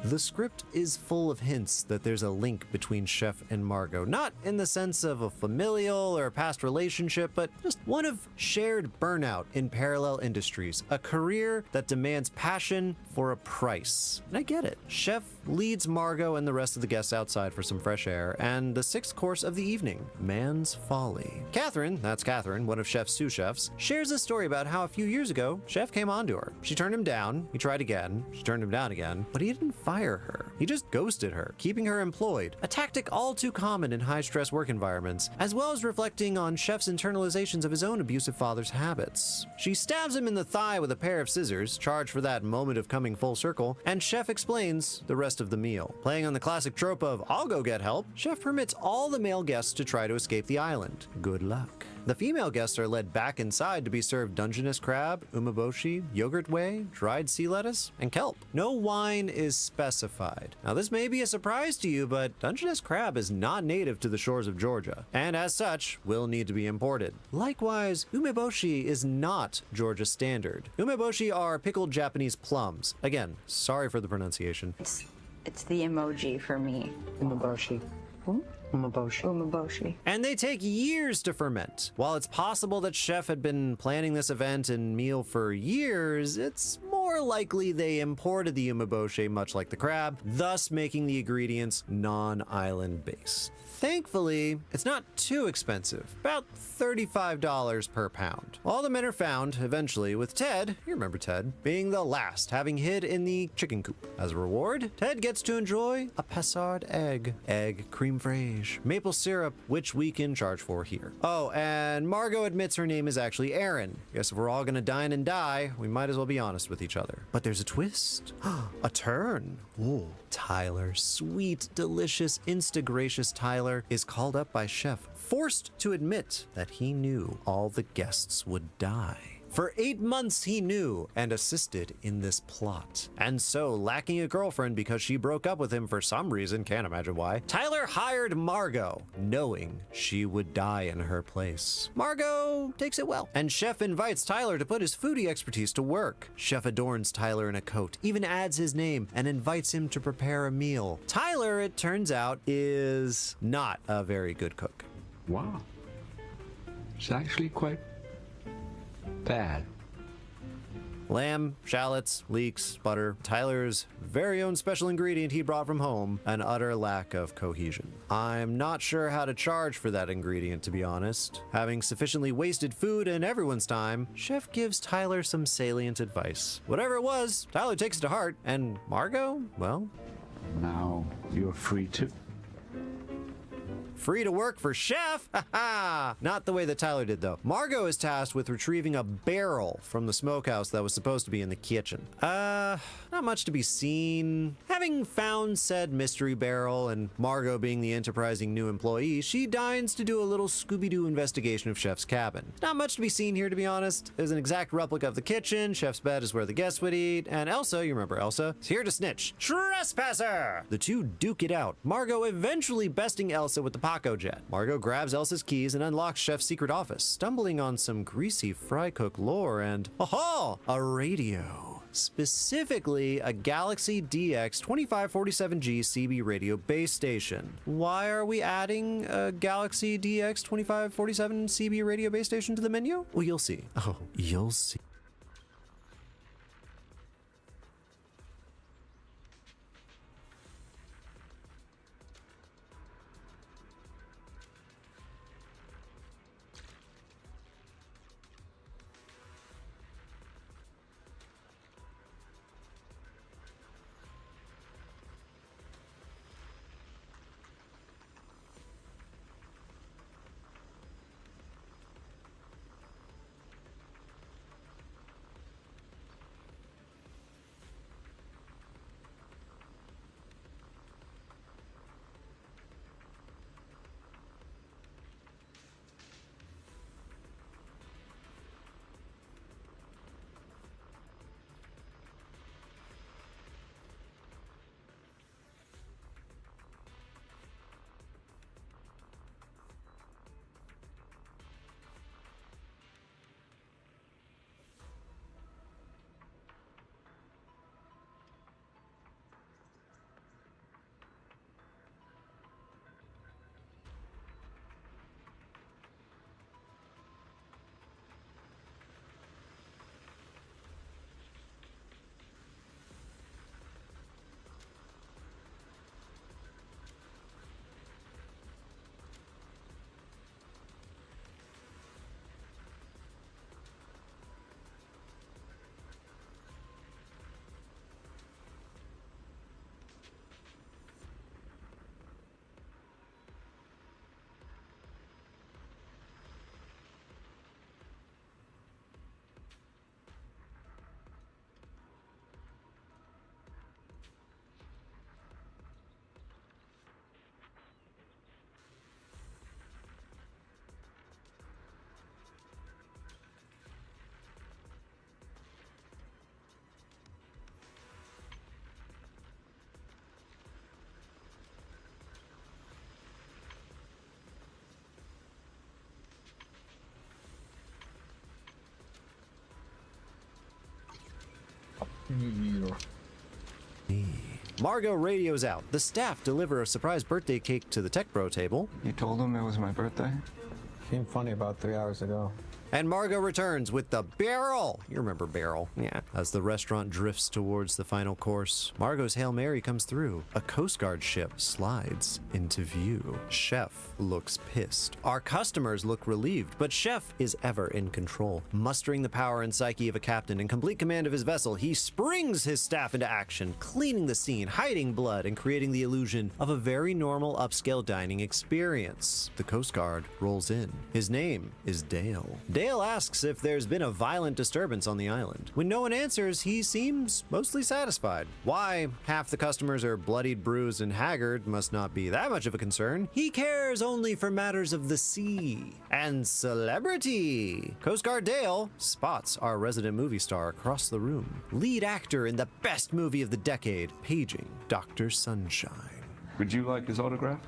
The script is full of hints that there's a link between Chef and Margot, not in the sense of a familial or past relationship, but just one of shared burnout in parallel industries, a career that demands passion for a price. And I get it. Chef leads Margot and the rest of the guests outside for some fresh air, and the sixth course of the evening, Man's Folly. Catherine, that's Catherine, one of Chef's sous chefs, shares a story about how a few years ago, Chef came on to her. She turned him down, he tried again, she turned him down again, but he didn't fire her. He just ghosted her, keeping her employed, a tactic all too common in high-stress work environments, as well as reflecting on Chef's internalizations of his own abusive father's habits. She stabs him in the thigh with a pair of scissors, charged for that moment of coming full circle, and Chef explains the rest of the meal. Playing on the classic trope of, I'll go get help, Chef permits all the male guests to try to escape the island. Good luck. The female guests are led back inside to be served Dungeness crab, umeboshi, yogurt whey, dried sea lettuce, and kelp. No wine is specified. Now this may be a surprise to you, but Dungeness crab is not native to the shores of Georgia, and as such, will need to be imported. Likewise, umeboshi is not Georgia standard. Umeboshi are pickled Japanese plums. Again, sorry for the pronunciation. It's the emoji for me. Umeboshi. Umeboshi. Umeboshi. And they take years to ferment. While it's possible that Chef had been planning this event and meal for years, it's more likely they imported the umeboshi much like the crab, thus making the ingredients non-island based. Thankfully, it's not too expensive, about $35 per pound. All the men are found, eventually, with Ted, you remember Ted, being the last, having hid in the chicken coop. As a reward, Ted gets to enjoy a Passard egg, creme fraiche, maple syrup, which we can charge for here. Oh, and Margot admits her name is actually Erin. Guess if we're all gonna dine and die, we might as well be honest with each other. But there's a twist, a turn. Ooh. Tyler, sweet, delicious, insta-gracious Tyler, is called up by Chef, forced to admit that he knew all the guests would die. For 8 months he knew and assisted in this plot. And so, lacking a girlfriend because she broke up with him for some reason, can't imagine why, Tyler hired Margot, knowing she would die in her place. Margot takes it well, and Chef invites Tyler to put his foodie expertise to work. Chef adorns Tyler in a coat, even adds his name, and invites him to prepare a meal. Tyler, it turns out, is not a very good cook. Wow. It's actually quite bad. Lamb, shallots, leeks, butter, Tyler's very own special ingredient he brought from home, an utter lack of cohesion. I'm not sure how to charge for that ingredient, to be honest. Having sufficiently wasted food and everyone's time, Chef gives Tyler some salient advice. Whatever it was, Tyler takes it to heart, and Margot, well... Now you're free to... Free to work for Chef? Haha! Not the way that Tyler did, though. Margot is tasked with retrieving a barrel from the smokehouse that was supposed to be in the kitchen. Not much to be seen. Having found said mystery barrel, and Margot being the enterprising new employee, she deigns to do a little Scooby-Doo investigation of Chef's cabin. Not much to be seen here, to be honest. There's an exact replica of the kitchen, Chef's bed is where the guests would eat, and Elsa, you remember Elsa, is here to snitch. Trespasser! The two duke it out, Margot eventually besting Elsa with the Paco jet. Margot grabs Elsa's keys and unlocks Chef's secret office, stumbling on some greasy fry cook lore and, aha, a radio. Specifically, a Galaxy DX 2547G CB radio base station. Why are we adding a Galaxy DX 2547 CB radio base station to the menu? Well, you'll see. Oh, you'll see. Margot radios out. The staff deliver a surprise birthday cake to the Tech Bro table. You told him it was my birthday? Seemed funny about 3 hours ago. And Margot returns with the barrel. You remember barrel. Yeah. As the restaurant drifts towards the final course, Margot's Hail Mary comes through. A Coast Guard ship slides into view. Chef looks pissed. Our customers look relieved, but Chef is ever in control. Mustering the power and psyche of a captain in complete command of his vessel, he springs his staff into action, cleaning the scene, hiding blood, and creating the illusion of a very normal upscale dining experience. The Coast Guard rolls in. His name is Dale. Dale asks if there's been a violent disturbance on the island. When no one answers, he seems mostly satisfied. Why half the customers are bloodied, bruised, and haggard must not be that much of a concern. He cares only for matters of the sea and celebrity. Coast Guard Dale spots our resident movie star across the room. Lead actor in the best movie of the decade, paging Dr. Sunshine. Would you like his autograph?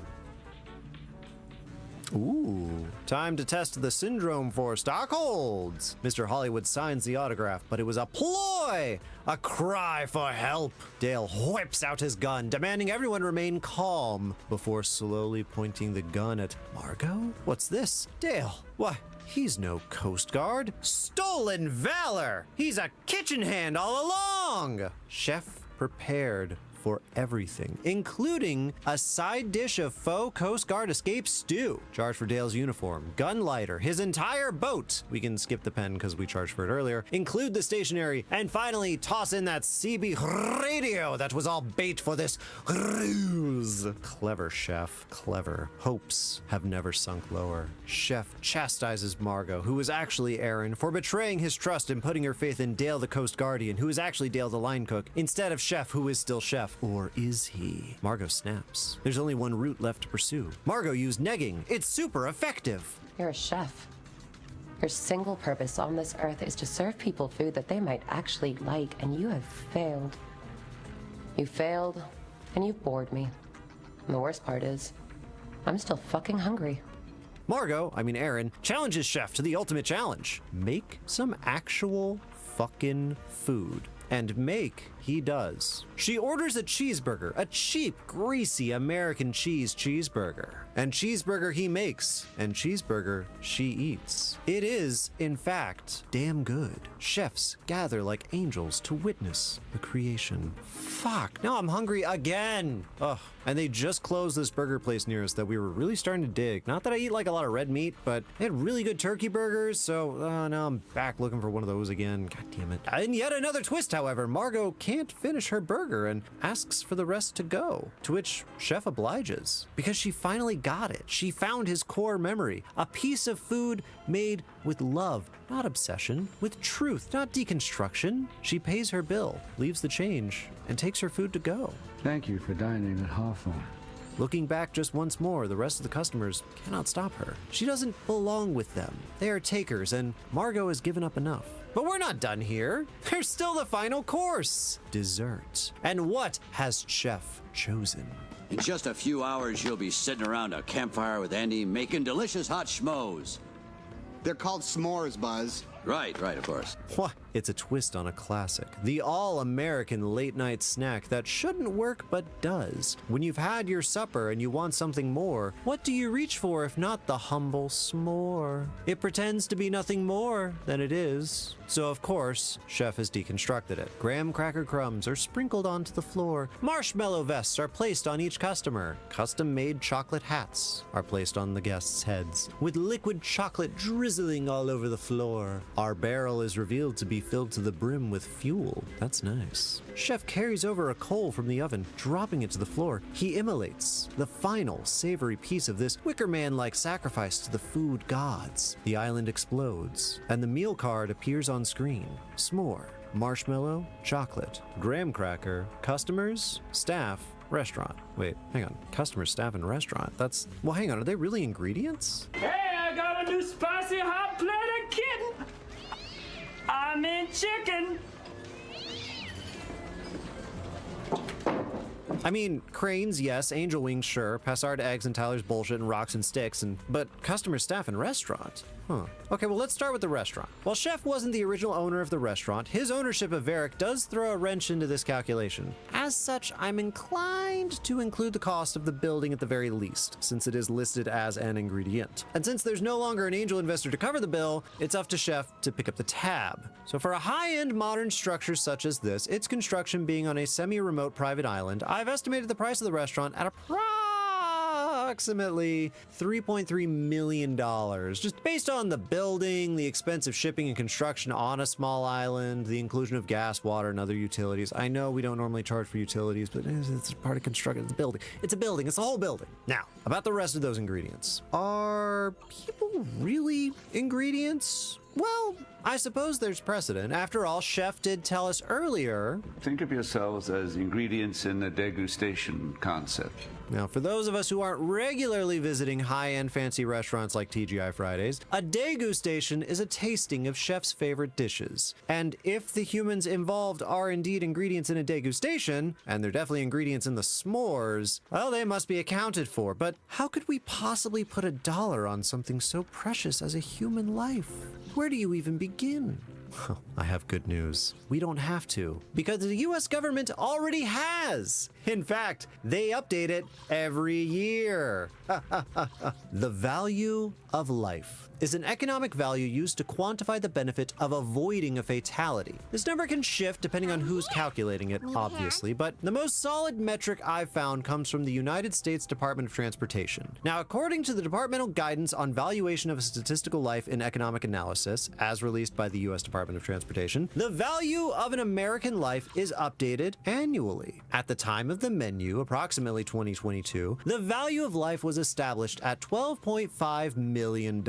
Ooh, time to test the syndrome for Stockholds. Mr. Hollywood signs the autograph, but it was a ploy, a cry for help. Dale whips out his gun, demanding everyone remain calm before slowly pointing the gun at Margot. What's this? Dale, why? He's no Coast Guard. Stolen valor! He's a kitchen hand all along! Chef prepared for everything, including a side dish of faux Coast Guard escape stew. Charge for Dale's uniform, gun lighter, his entire boat. We can skip the pen because we charged for it earlier. Include the stationery, and finally toss in that CB radio that was all bait for this ruse. Clever Chef, clever. Hopes have never sunk lower. Chef chastises Margot, who is actually Aaron, for betraying his trust and putting her faith in Dale the Coast Guardian, who is actually Dale the line cook, instead of Chef, who is still Chef. Or is he? Margot snaps. There's only one route left to pursue. Margot used negging. It's super effective. You're a chef. Your single purpose on this earth is to serve people food that they might actually like, and you have failed. You failed, and you've bored me. And the worst part is, I'm still fucking hungry. Aaron, challenges Chef to the ultimate challenge. Make some actual fucking food. And make he does. She orders a cheeseburger, a cheap, greasy American cheeseburger. And cheeseburger he makes, and cheeseburger she eats. It is, in fact, damn good. Chefs gather like angels to witness the creation. Fuck, now I'm hungry again. Ugh, and they just closed this burger place near us that we were really starting to dig. Not that I eat like a lot of red meat, but they had really good turkey burgers, so now I'm back looking for one of those again. God damn it. And yet another twist, however. Margot can't finish her burger and asks for the rest to go, to which Chef obliges, because she finally got it. She found his core memory, a piece of food made with love, not obsession, with truth, not deconstruction. She pays her bill, leaves the change, and takes her food to go. Thank you for dining at Hawthorne. Looking back just once more, the rest of the customers cannot stop her. She doesn't belong with them. They are takers, and Margot has given up enough. But we're not done here. There's still the final course, dessert. And what has Chef chosen? In just a few hours, you'll be sitting around a campfire with Andy making delicious hot schmoes. They're called s'mores, Buzz. Right, of course. What? It's a twist on a classic. The all-American late-night snack that shouldn't work but does. When you've had your supper and you want something more, what do you reach for if not the humble s'more? It pretends to be nothing more than it is. So of course, Chef has deconstructed it. Graham cracker crumbs are sprinkled onto the floor. Marshmallow vests are placed on each customer. Custom-made chocolate hats are placed on the guests' heads, with liquid chocolate drizzling all over the floor. Our barrel is revealed to be filled to the brim with fuel. That's nice. Chef carries over a coal from the oven, dropping it to the floor. He immolates the final savory piece of this Wicker Man-like sacrifice to the food gods. The island explodes, and the meal card appears on screen. S'more, marshmallow, chocolate, graham cracker, customers, staff, restaurant. Wait, hang on. Customers, staff, and restaurant. Well, hang on. Are they really ingredients? Hey, I got a new spicy hot plate of kitten. I'm in chicken. I mean, cranes, yes, angel wings, sure, Passard eggs and Tyler's bullshit and rocks and sticks, but customer, staff, and restaurant? Huh. Okay, well, let's start with the restaurant. While Chef wasn't the original owner of the restaurant, his ownership of Varric does throw a wrench into this calculation. As such, I'm inclined to include the cost of the building at the very least, since it is listed as an ingredient. And since there's no longer an angel investor to cover the bill, it's up to Chef to pick up the tab. So for a high-end modern structure such as this, its construction being on a semi-remote private island, I've estimated the price of the restaurant at approximately $3.3 million, just based on the building, the expense of shipping and construction on a small island, the inclusion of gas, water, and other utilities. I know we don't normally charge for utilities, but it's part of construction. It's a building. It's a building. It's the whole building. Now, about the rest of those ingredients. Are people really ingredients? Well, I suppose there's precedent. After all, Chef did tell us earlier. Think of yourselves as ingredients in a degustation concept. Now, for those of us who aren't regularly visiting high-end fancy restaurants like TGI Fridays, a degustation is a tasting of Chef's favorite dishes. And if the humans involved are indeed ingredients in a degustation, and they're definitely ingredients in the s'mores, well, they must be accounted for. But how could we possibly put a dollar on something so precious as a human life? Where do you even begin? Well, I have good news. We don't have to, because the US government already has. In fact, they update it every year. The value of life is an economic value used to quantify the benefit of avoiding a fatality. This number can shift depending on who's calculating it, obviously, but the most solid metric I've found comes from the United States Department of Transportation. Now, according to the departmental guidance on valuation of a statistical life in economic analysis, as released by the US Department of Transportation, the value of an American life is updated annually. At the time of the menu, approximately 2022, the value of life was established at $12.5 million.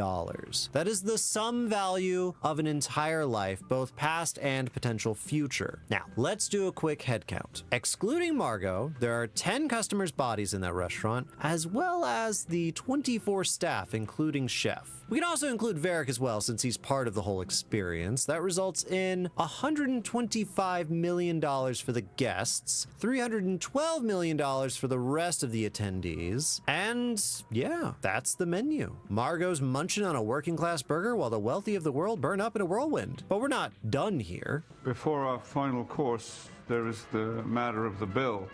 That is the sum value of an entire life, both past and potential future. Now, let's do a quick head count. Excluding Margot, there are 10 customers' bodies in that restaurant, as well as the 24 staff, including Chef. We can also include Varric as well, since he's part of the whole experience. That results in $125 million for the guests, $312 million for the rest of the attendees, and yeah, that's the menu. Margot's munching on a working-class burger while the wealthy of the world burn up in a whirlwind. But we're not done here. Before our final course, there is the matter of the bill.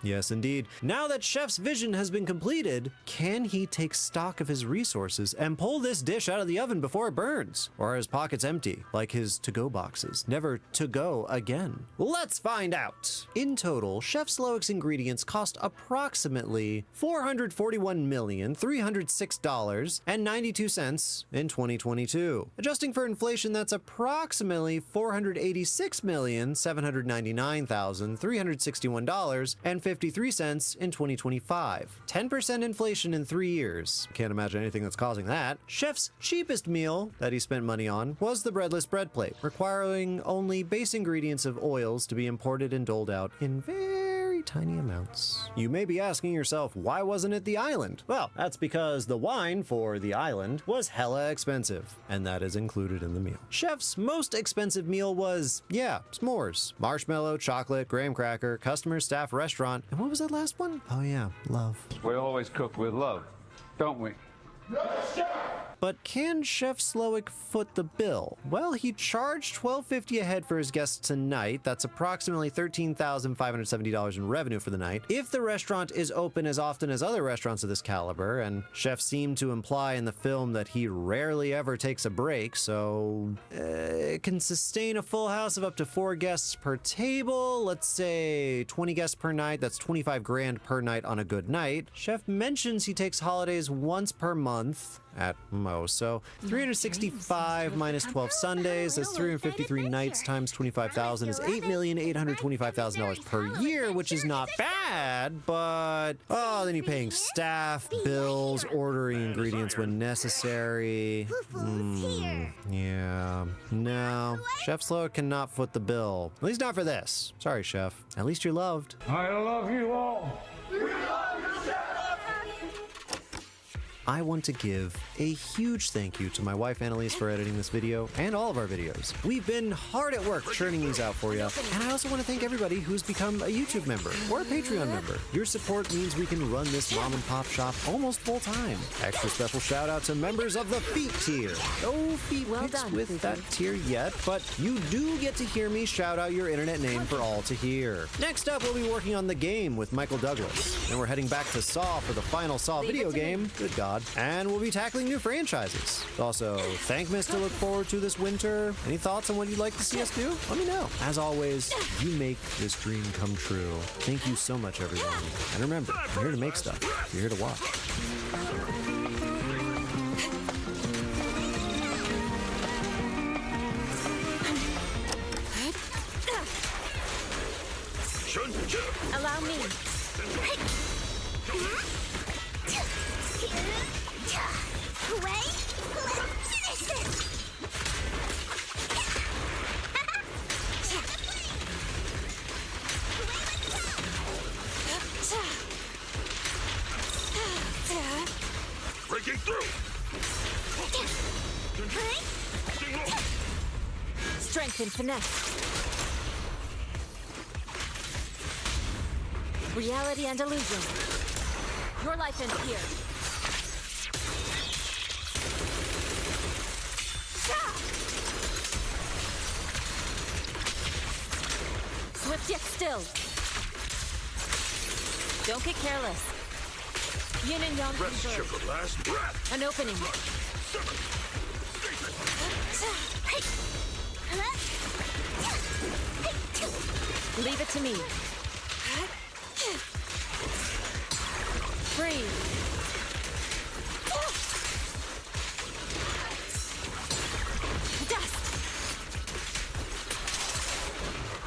Yes, indeed. Now that Chef's vision has been completed, can he take stock of his resources and pull this dish out of the oven before it burns? Or are his pockets empty, like his to-go boxes, never to go again? Let's find out. In total, Chef Slowik's ingredients cost approximately $441,306.92 in 2022. Adjusting for inflation, that's approximately $486,799,361.53 in 2025. 10% inflation in 3 years. Can't imagine anything that's causing that. Chef's cheapest meal that he spent money on was the breadless bread plate, requiring only base ingredients of oils to be imported and doled out in very tiny amounts. You may be asking yourself, why wasn't it the island? Well, that's because the wine for the island was hella expensive, and that is included in the meal. Chef's most expensive meal was, s'mores. Marshmallow, chocolate, graham cracker, customer, staff, restaurant, and what was that last one? Oh yeah, love. We always cook with love, don't we? But can Chef Slowik foot the bill? Well, he charged $12.50 a head for his guests tonight. That's approximately $13,570 in revenue for the night. If the restaurant is open as often as other restaurants of this caliber, and Chef seemed to imply in the film that he rarely ever takes a break, so it can sustain a full house of up to 4 guests per table. Let's say 20 guests per night. That's $25,000 per night on a good night. Chef mentions he takes holidays once per month at most. So 365 minus 12 Sundays, that's 353 nights times 25,000 is $8,825,000 per year, which is not bad, but then you're paying staff, bills, ordering ingredients when necessary. Yeah, no, Chef Slowik cannot foot the bill. At least not for this. Sorry, Chef. At least you're loved. I love you all. I want to give a huge thank you to my wife Annalise for editing this video and all of our videos. We've been hard at work churning these out for you, and I also want to thank everybody who's become a YouTube member or a Patreon member. Your support means we can run this mom and pop shop almost full time. Extra special shout out to members of the Feet tier. No feet pics with that tier yet, but you do get to hear me shout out your internet name for all to hear. Next up, we'll be working on The Game with Michael Douglas, and we're heading back to Saw for the final Saw video game. Good God. And we'll be tackling new franchises. Also, Thankmas to look forward to this winter. Any thoughts on what you'd like to see us do? Let me know. As always, you make this dream come true. Thank you so much, everyone. And remember, you're here to make stuff. You're here to watch. Allow me. Wait, let's finish this! Breaking through! Strength and finesse. Reality and illusion. Your life ends here. Swift yet still. Don't get careless. Yin and yang Rest converge. your last breath! An opening. Leave it to me. Breathe.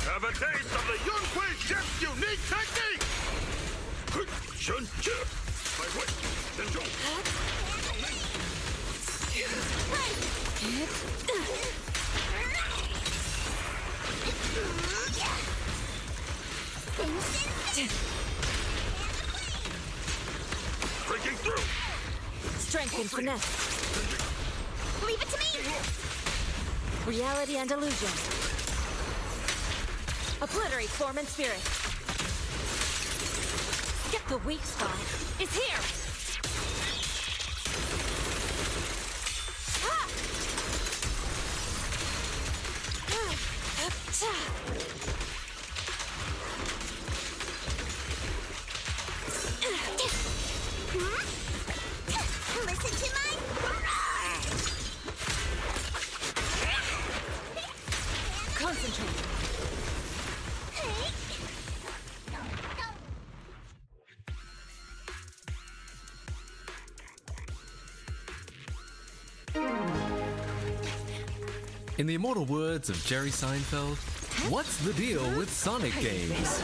Have a taste of the Yunhui Chef's unique technique! Shun Chip! My way! Then go! Breaking through! Strength and finesse. Leave it to me! Reality and illusion. Obliterate form and spirit. Get the weak spot. It's here! Listen to my roar! Concentrate. In the immortal words of Jerry Seinfeld, what's the deal with Sonic games?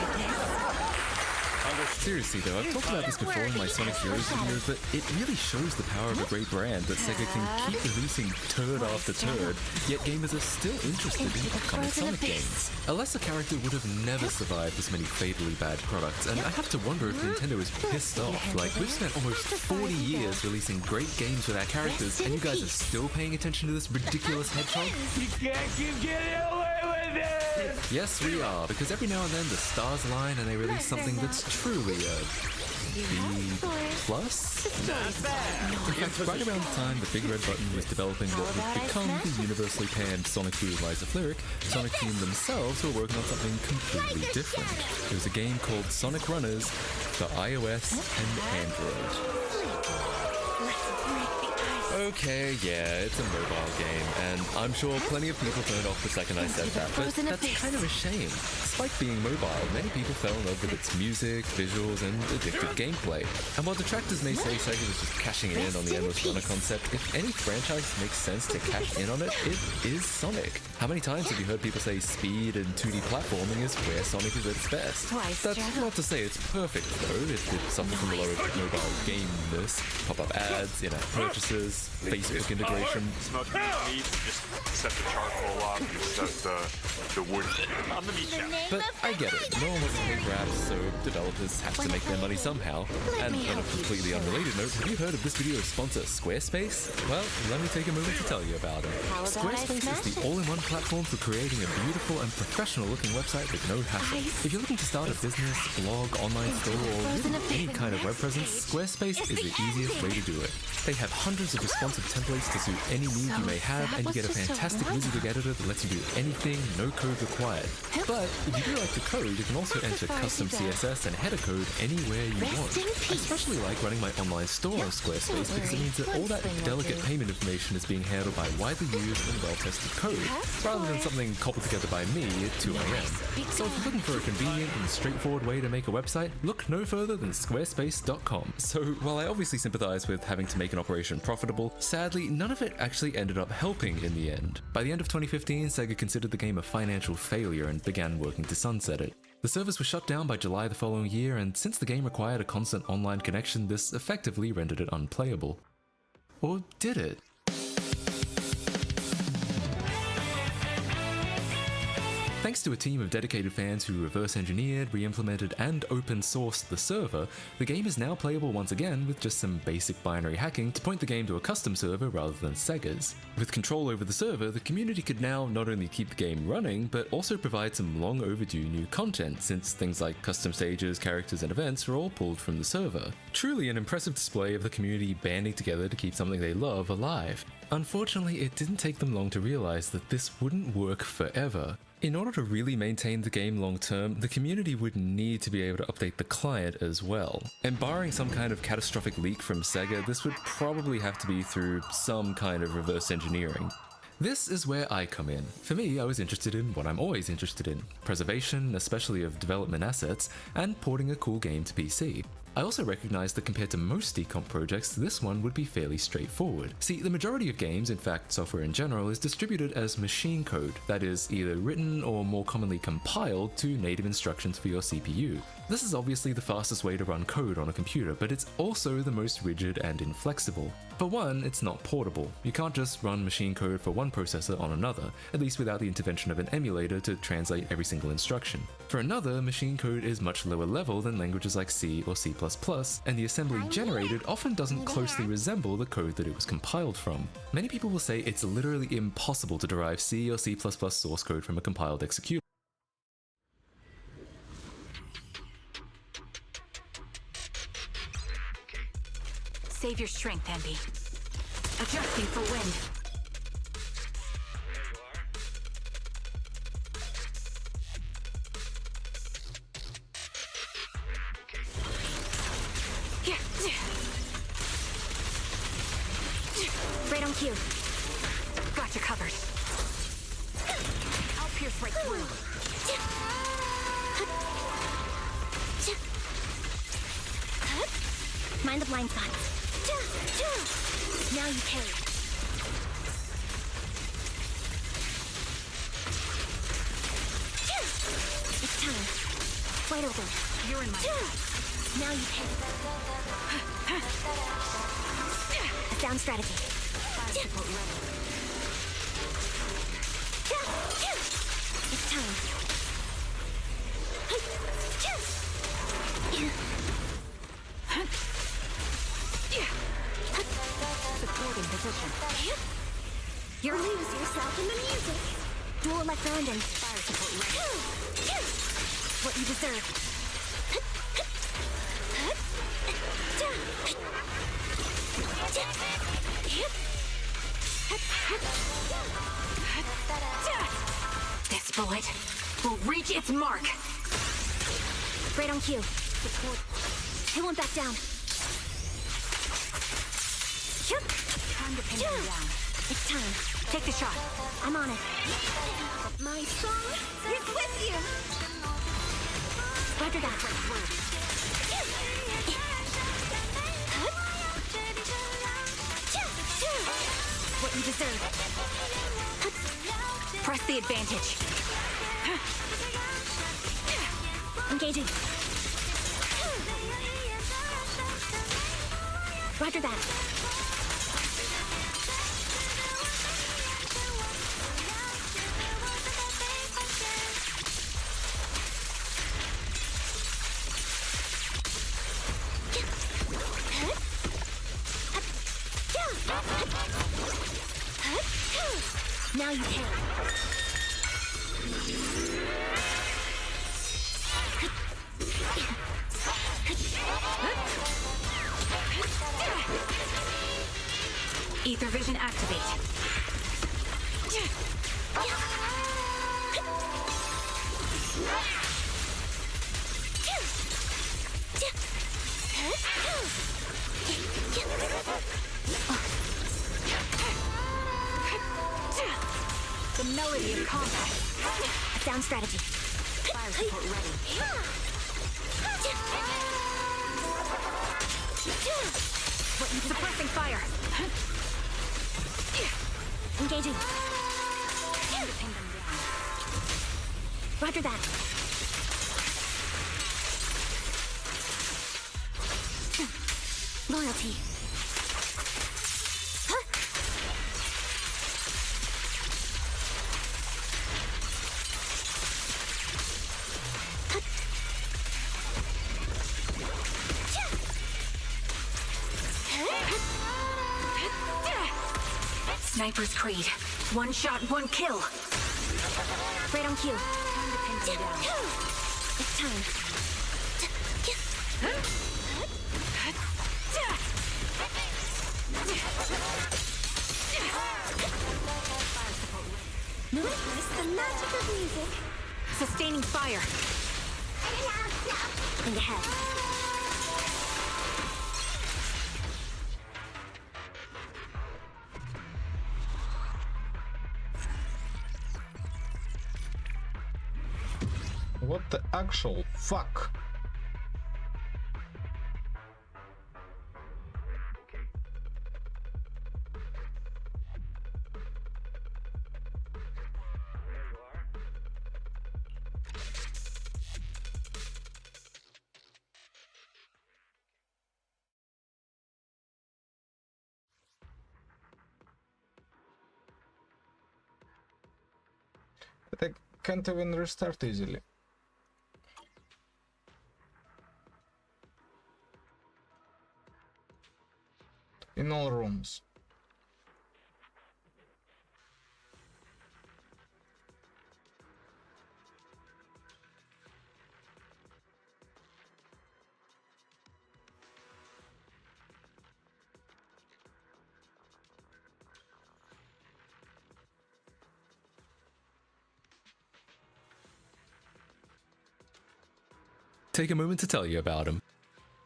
Seriously though, I've talked about this before in my Sonic Heroes video, but it really shows the power of a great brand that Sega can keep releasing turd after turd, yet gamers are still interested in upcoming Sonic games. A lesser character would have never survived this many fatally bad products, and I have to wonder if Nintendo is pissed off. Like, we've spent almost 40 years releasing great games with our characters, and you guys are still paying attention to this ridiculous hedgehog? You can't keep getting away with it! Yes, we are, because every now and then the stars align and they release something that's truly B+? In fact, right around the time the Big Red Button was developing what would become the universally panned Sonic 2 Rise of Lyric, Sonic Team themselves were working on something completely different. It was a game called Sonic Runners for iOS and Android. Okay, yeah, it's a mobile game, and I'm sure plenty of people turned off the second I said that, but that's kind of a shame. Despite being mobile, many people fell in love with its music, visuals, and addictive gameplay. And while detractors may say Sega was just cashing in on the endless runner concept, if any franchise makes sense to cash in on it, it is Sonic. How many times have you heard people say speed and 2D platforming is where Sonic is at its best? That's not to say it's perfect, though. It did suffer from a lot of mobile gameness, pop-up ads, in-app purchases, Facebook integration. Smoking meat, just set the charcoal up, you set the wood on the meat shaft. But I get it. No one wants to pay for apps, so developers have to make their money somehow. And on a completely unrelated note, have you heard of this video's sponsor, Squarespace? Well, let me take a moment to tell you about it. Squarespace is the all-in-one platform for creating a beautiful and professional-looking website with no hassle. If you're looking to start a business, blog, online store, or really any kind of web presence, Squarespace is the easiest way to do it. They have hundreds of responsive templates to suit any need you may have, and you get a fantastic wizarding editor that lets you do anything, no code required. But if you do like to code, you can also enter custom CSS and header code anywhere you want. I especially like running my online store on Squarespace because it means that all that delicate payment information is being handled by widely used and well-tested code, rather than something cobbled together by me at 2 a.m. So if you're looking for a convenient and straightforward way to make a website, look no further than squarespace.com. So while I obviously sympathize with having to make an operation profitable, sadly none of it actually ended up helping in the end. By the end of 2015, Sega considered the game a financial failure and began working to sunset it. The servers were shut down by July the following year, and since the game required a constant online connection, this effectively rendered it unplayable. Or did it? Thanks to a team of dedicated fans who reverse engineered, re-implemented, and open sourced the server, the game is now playable once again with just some basic binary hacking to point the game to a custom server rather than Sega's. With control over the server, the community could now not only keep the game running, but also provide some long overdue new content, since things like custom stages, characters, and events are all pulled from the server. Truly an impressive display of the community banding together to keep something they love alive. Unfortunately, it didn't take them long to realize that this wouldn't work forever. In order to really maintain the game long term, the community would need to be able to update the client as well. And barring some kind of catastrophic leak from Sega, this would probably have to be through some kind of reverse engineering. This is where I come in. For me, I was interested in what I'm always interested in: preservation, especially of development assets, and porting a cool game to PC. I also recognized that compared to most decomp projects, this one would be fairly straightforward. See, the majority of games, in fact software in general, is distributed as machine code, that is, either written or more commonly compiled to native instructions for your CPU. This is obviously the fastest way to run code on a computer, but it's also the most rigid and inflexible. For one, it's not portable. You can't just run machine code for one processor on another, at least without the intervention of an emulator to translate every single instruction. For another, machine code is much lower level than languages like C or C++, and the assembly generated often doesn't closely resemble the code that it was compiled from. Many people will say it's literally impossible to derive C or C++ source code from a compiled executable. Save your strength, Envy. Adjusting for wind. Right on cue. Gotcha covered. I'll pierce right through. Mind the blind spots. Now you parry. It's time. Wide open. You're in my Now you parry. A sound strategy. It's time. Supporting position. You lose yourself in the music. Dual left round and fire support ready. What you deserve. This bullet will reach its mark. Right on cue. Support. It won't back down. Time to pin him down. It's time. Take the shot. I'm on it. My song is with you. Roger that. What you deserve. Press the advantage. Engaging. Roger that. Now you can. Ether vision activate. The melody of combat. A sound strategy. Fire support ready. What you suppressing fire? Engaging. Time to pin them down. Roger that. Loyalty. Sniper's Creed. One shot, one kill. Right on cue. Time to pin them down. It's time. Witness the magic of music. Sustaining fire. In the head. What the actual fuck? But I can't even restart easily. In all rooms. Take a moment to tell you about him.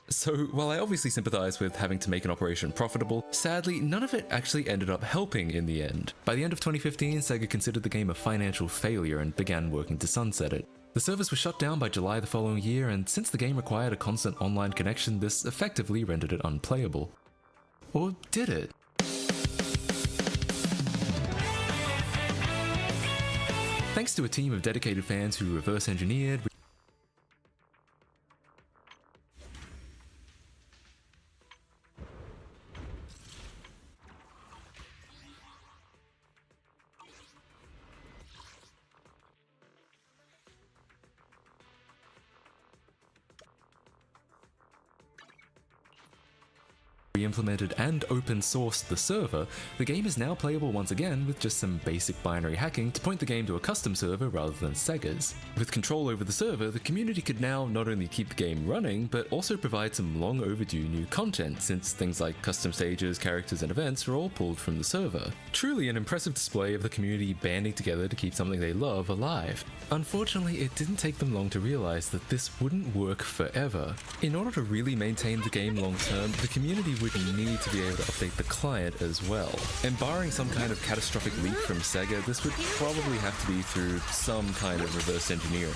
So, while I obviously sympathize with having to make an operation profitable, sadly, none of it actually ended up helping in the end. By the end of 2015, Sega considered the game a financial failure and began working to sunset it. The servers were shut down by July the following year, and since the game required a constant online connection, this effectively rendered it unplayable. Or did it? Thanks to a team of dedicated fans who reverse engineered, re-implemented and open-sourced the server, the game is now playable once again with just some basic binary hacking to point the game to a custom server rather than Sega's. With control over the server, the community could now not only keep the game running, but also provide some long overdue new content, since things like custom stages, characters, and events were all pulled from the server. Truly an impressive display of the community banding together to keep something they love alive. Unfortunately, it didn't take them long to realize that this wouldn't work forever. In order to really maintain the game long term, the community would need to be able to update the client as well. And barring some kind of catastrophic leak from Sega, this would probably have to be through some kind of reverse engineering.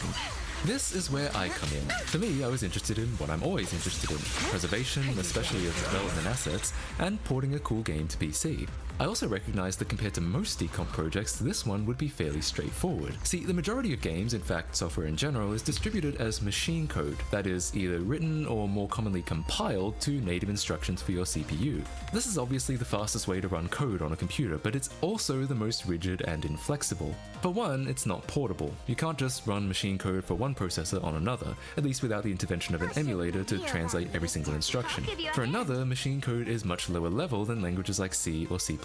This is where I come in. For me, I was interested in what I'm always interested in: preservation, especially of development assets, and porting a cool game to PC. I also recognized that compared to most decomp projects, this one would be fairly straightforward. See, the majority of games, in fact software in general, is distributed as machine code, that is, either written or more commonly compiled to native instructions for your CPU. This is obviously the fastest way to run code on a computer, but it's also the most rigid and inflexible. For one, it's not portable. You can't just run machine code for one one processor on another, at least without the intervention of an emulator to translate every single instruction. For another, machine code is much lower level than languages like C or C++,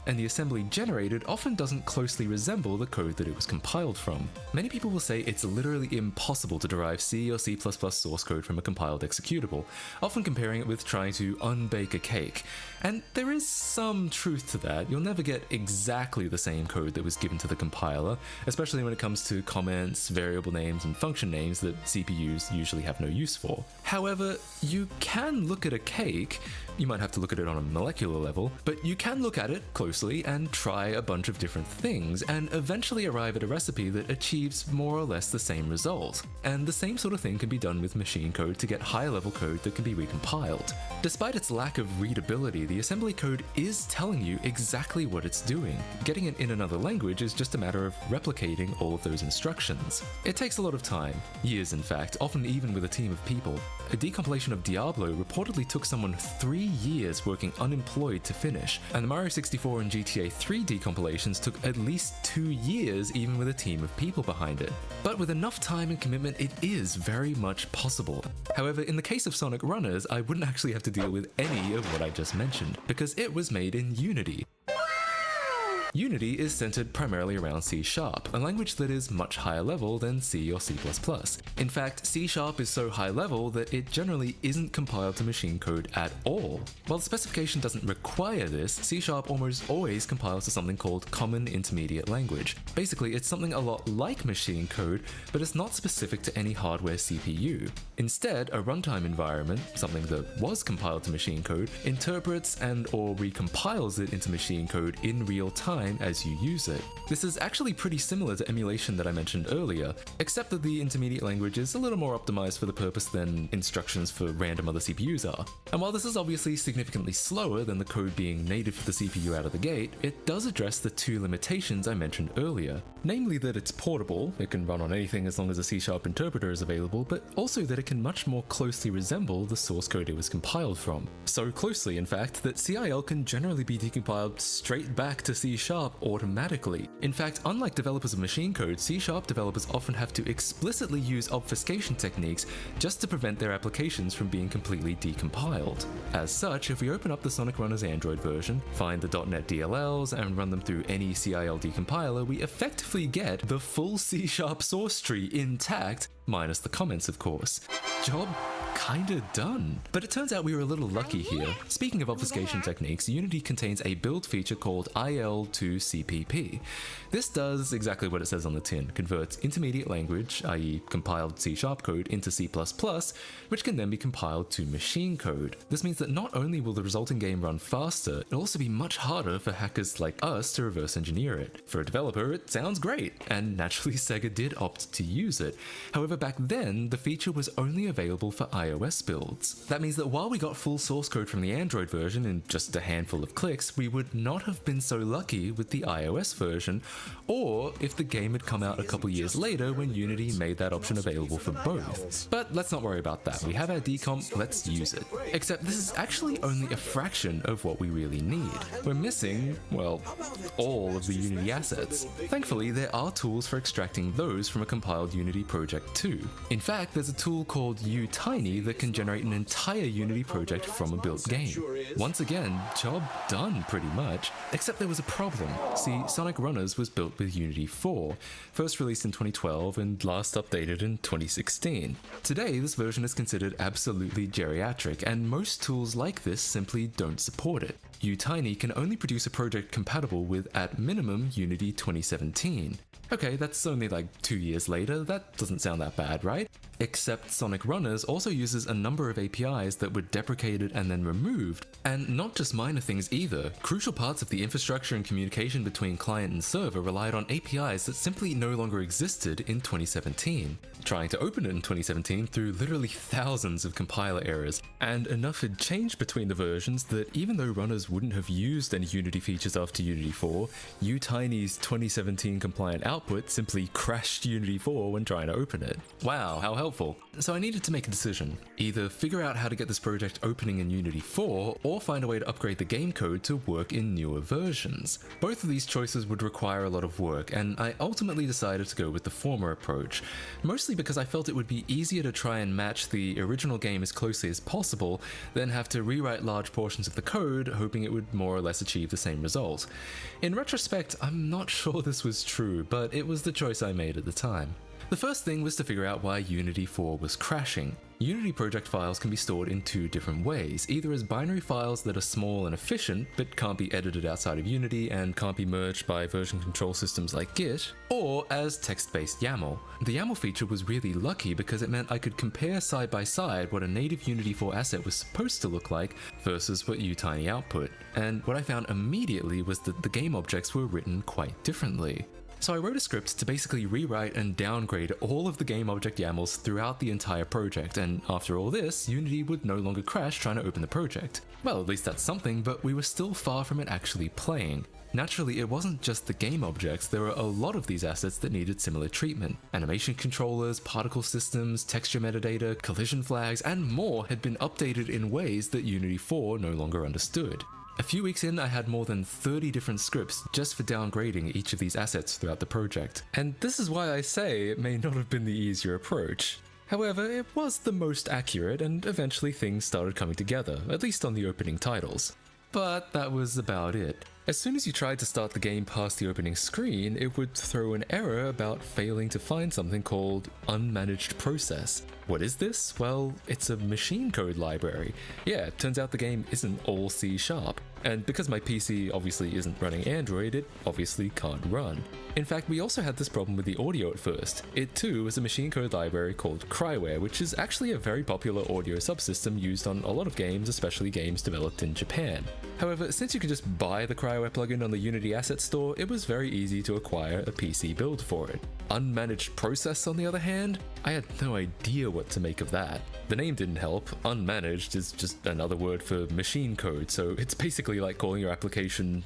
and the assembly generated often doesn't closely resemble the code that it was compiled from. Many people will say it's literally impossible to derive C or C++ source code from a compiled executable, often comparing it with trying to unbake a cake. And there is some truth to that. You'll never get exactly the same code that was given to the compiler, especially when it comes to comments, variable names, and function names that CPUs usually have no use for. However, you can look at a cake. You might have to look at it on a molecular level, but you can look at it closely and try a bunch of different things and eventually arrive at a recipe that achieves more or less the same result. And the same sort of thing can be done with machine code to get higher level code that can be recompiled. Despite its lack of readability, the assembly code is telling you exactly what it's doing. Getting it in another language is just a matter of replicating all of those instructions. It takes a lot of time, years in fact, often even with a team of people. A decompilation of Diablo reportedly took someone 3 years working unemployed to finish, and the Mario 64 and GTA 3 decompilations took at least 2 years even with a team of people behind it. But with enough time and commitment, it is very much possible. However, in the case of Sonic Runners, I wouldn't actually have to deal with any of what I just mentioned, because it was made in Unity. Unity is centered primarily around C#, a language that is much higher level than C or C++. In fact, C# is so high level that it generally isn't compiled to machine code at all. While the specification doesn't require this, C# almost always compiles to something called Common Intermediate Language. Basically, it's something a lot like machine code, but it's not specific to any hardware CPU. Instead, a runtime environment, something that was compiled to machine code, interprets and/or recompiles it into machine code in real time as you use it. This is actually pretty similar to emulation that I mentioned earlier, except that the intermediate language is a little more optimized for the purpose than instructions for random other CPUs are. And while this is obviously significantly slower than the code being native for the CPU out of the gate, it does address the 2 limitations I mentioned earlier. Namely that it's portable, it can run on anything as long as a C# interpreter is available, but also that it can much more closely resemble the source code it was compiled from. So closely, in fact, that CIL can generally be decompiled straight back to C# automatically. In fact, unlike developers of machine code, C# developers often have to explicitly use obfuscation techniques just to prevent their applications from being completely decompiled. As such, if we open up the Sonic Runners Android version, find the .NET DLLs, and run them through any CIL decompiler, we effectively get the full C# source tree intact, minus the comments of course. Job kinda done. But it turns out we were a little lucky here. Speaking of obfuscation techniques, Unity contains a build feature called IL2CPP. This does exactly what it says on the tin, converts intermediate language, i.e. compiled C# code, into C++, which can then be compiled to machine code. This means that not only will the resulting game run faster, it'll also be much harder for hackers like us to reverse engineer it. For a developer, it sounds great, and naturally Sega did opt to use it. However, back then, the feature was only available for iOS builds. That means that while we got full source code from the Android version in just a handful of clicks, we would not have been so lucky with the iOS version, or if the game had come out a couple years later when Unity made that option available for both. But let's not worry about that. We have our decomp, let's use it. Except this is actually only a fraction of what we really need. We're missing, well, all of the Unity assets. Thankfully, there are tools for extracting those from a compiled Unity project too. In fact, there's a tool called UTiny that can generate an entire Unity project from a built game. Once again, job done pretty much, except there was a problem. See, Sonic Runners was built with Unity 4, first released in 2012 and last updated in 2016. Today, this version is considered absolutely geriatric, and most tools like this simply don't support it. UTiny can only produce a project compatible with, at minimum, Unity 2017. Okay, that's only like 2 years later, that doesn't sound that bad, right? Except Sonic Runners also uses a number of APIs that were deprecated and then removed, and not just minor things either. Crucial parts of the infrastructure and communication between client and server relied on APIs that simply no longer existed in 2017. Trying to open it in 2017 threw literally thousands of compiler errors, and enough had changed between the versions that even though Runners wouldn't have used any Unity features after Unity 4, UTiny's 2017 compliant output simply crashed Unity 4 when trying to open it. Wow, how helpful. So I needed to make a decision. Either figure out how to get this project opening in Unity 4, or find a way to upgrade the game code to work in newer versions. Both of these choices would require a lot of work, and I ultimately decided to go with the former approach, mostly because I felt it would be easier to try and match the original game as closely as possible than have to rewrite large portions of the code, hoping it would more or less achieve the same result. In retrospect, I'm not sure this was true, but it was the choice I made at the time. The first thing was to figure out why Unity 4 was crashing. Unity project files can be stored in two different ways, either as binary files that are small and efficient but can't be edited outside of Unity and can't be merged by version control systems like Git, or as text-based YAML. The YAML feature was really lucky because it meant I could compare side by side what a native Unity 4 asset was supposed to look like versus what UTiny output, and what I found immediately was that the game objects were written quite differently. So I wrote a script to basically rewrite and downgrade all of the game object YAMLs throughout the entire project, and after all this, Unity would no longer crash trying to open the project. Well, at least that's something, but we were still far from it actually playing. Naturally, it wasn't just the game objects, there were a lot of these assets that needed similar treatment. Animation controllers, particle systems, texture metadata, collision flags, and more had been updated in ways that Unity 4 no longer understood. A few weeks in, I had more than 30 different scripts just for downgrading each of these assets throughout the project. And this is why I say it may not have been the easier approach. However, it was the most accurate, and eventually things started coming together, at least on the opening titles. But that was about it. As soon as you tried to start the game past the opening screen, it would throw an error about failing to find something called unmanaged process. What is this? Well, it's a machine code library. Yeah, it turns out the game isn't all C#. And because my PC obviously isn't running Android, it obviously can't run. In fact, we also had this problem with the audio at first. It too was a machine code library called Cryware, which is actually a very popular audio subsystem used on a lot of games, especially games developed in Japan. However, since you could just buy the Cryware plugin on the Unity Asset Store, it was very easy to acquire a PC build for it. Unmanaged process, on the other hand, I had no idea what to make of that. The name didn't help. Unmanaged is just another word for machine code, so it's basically like calling your application.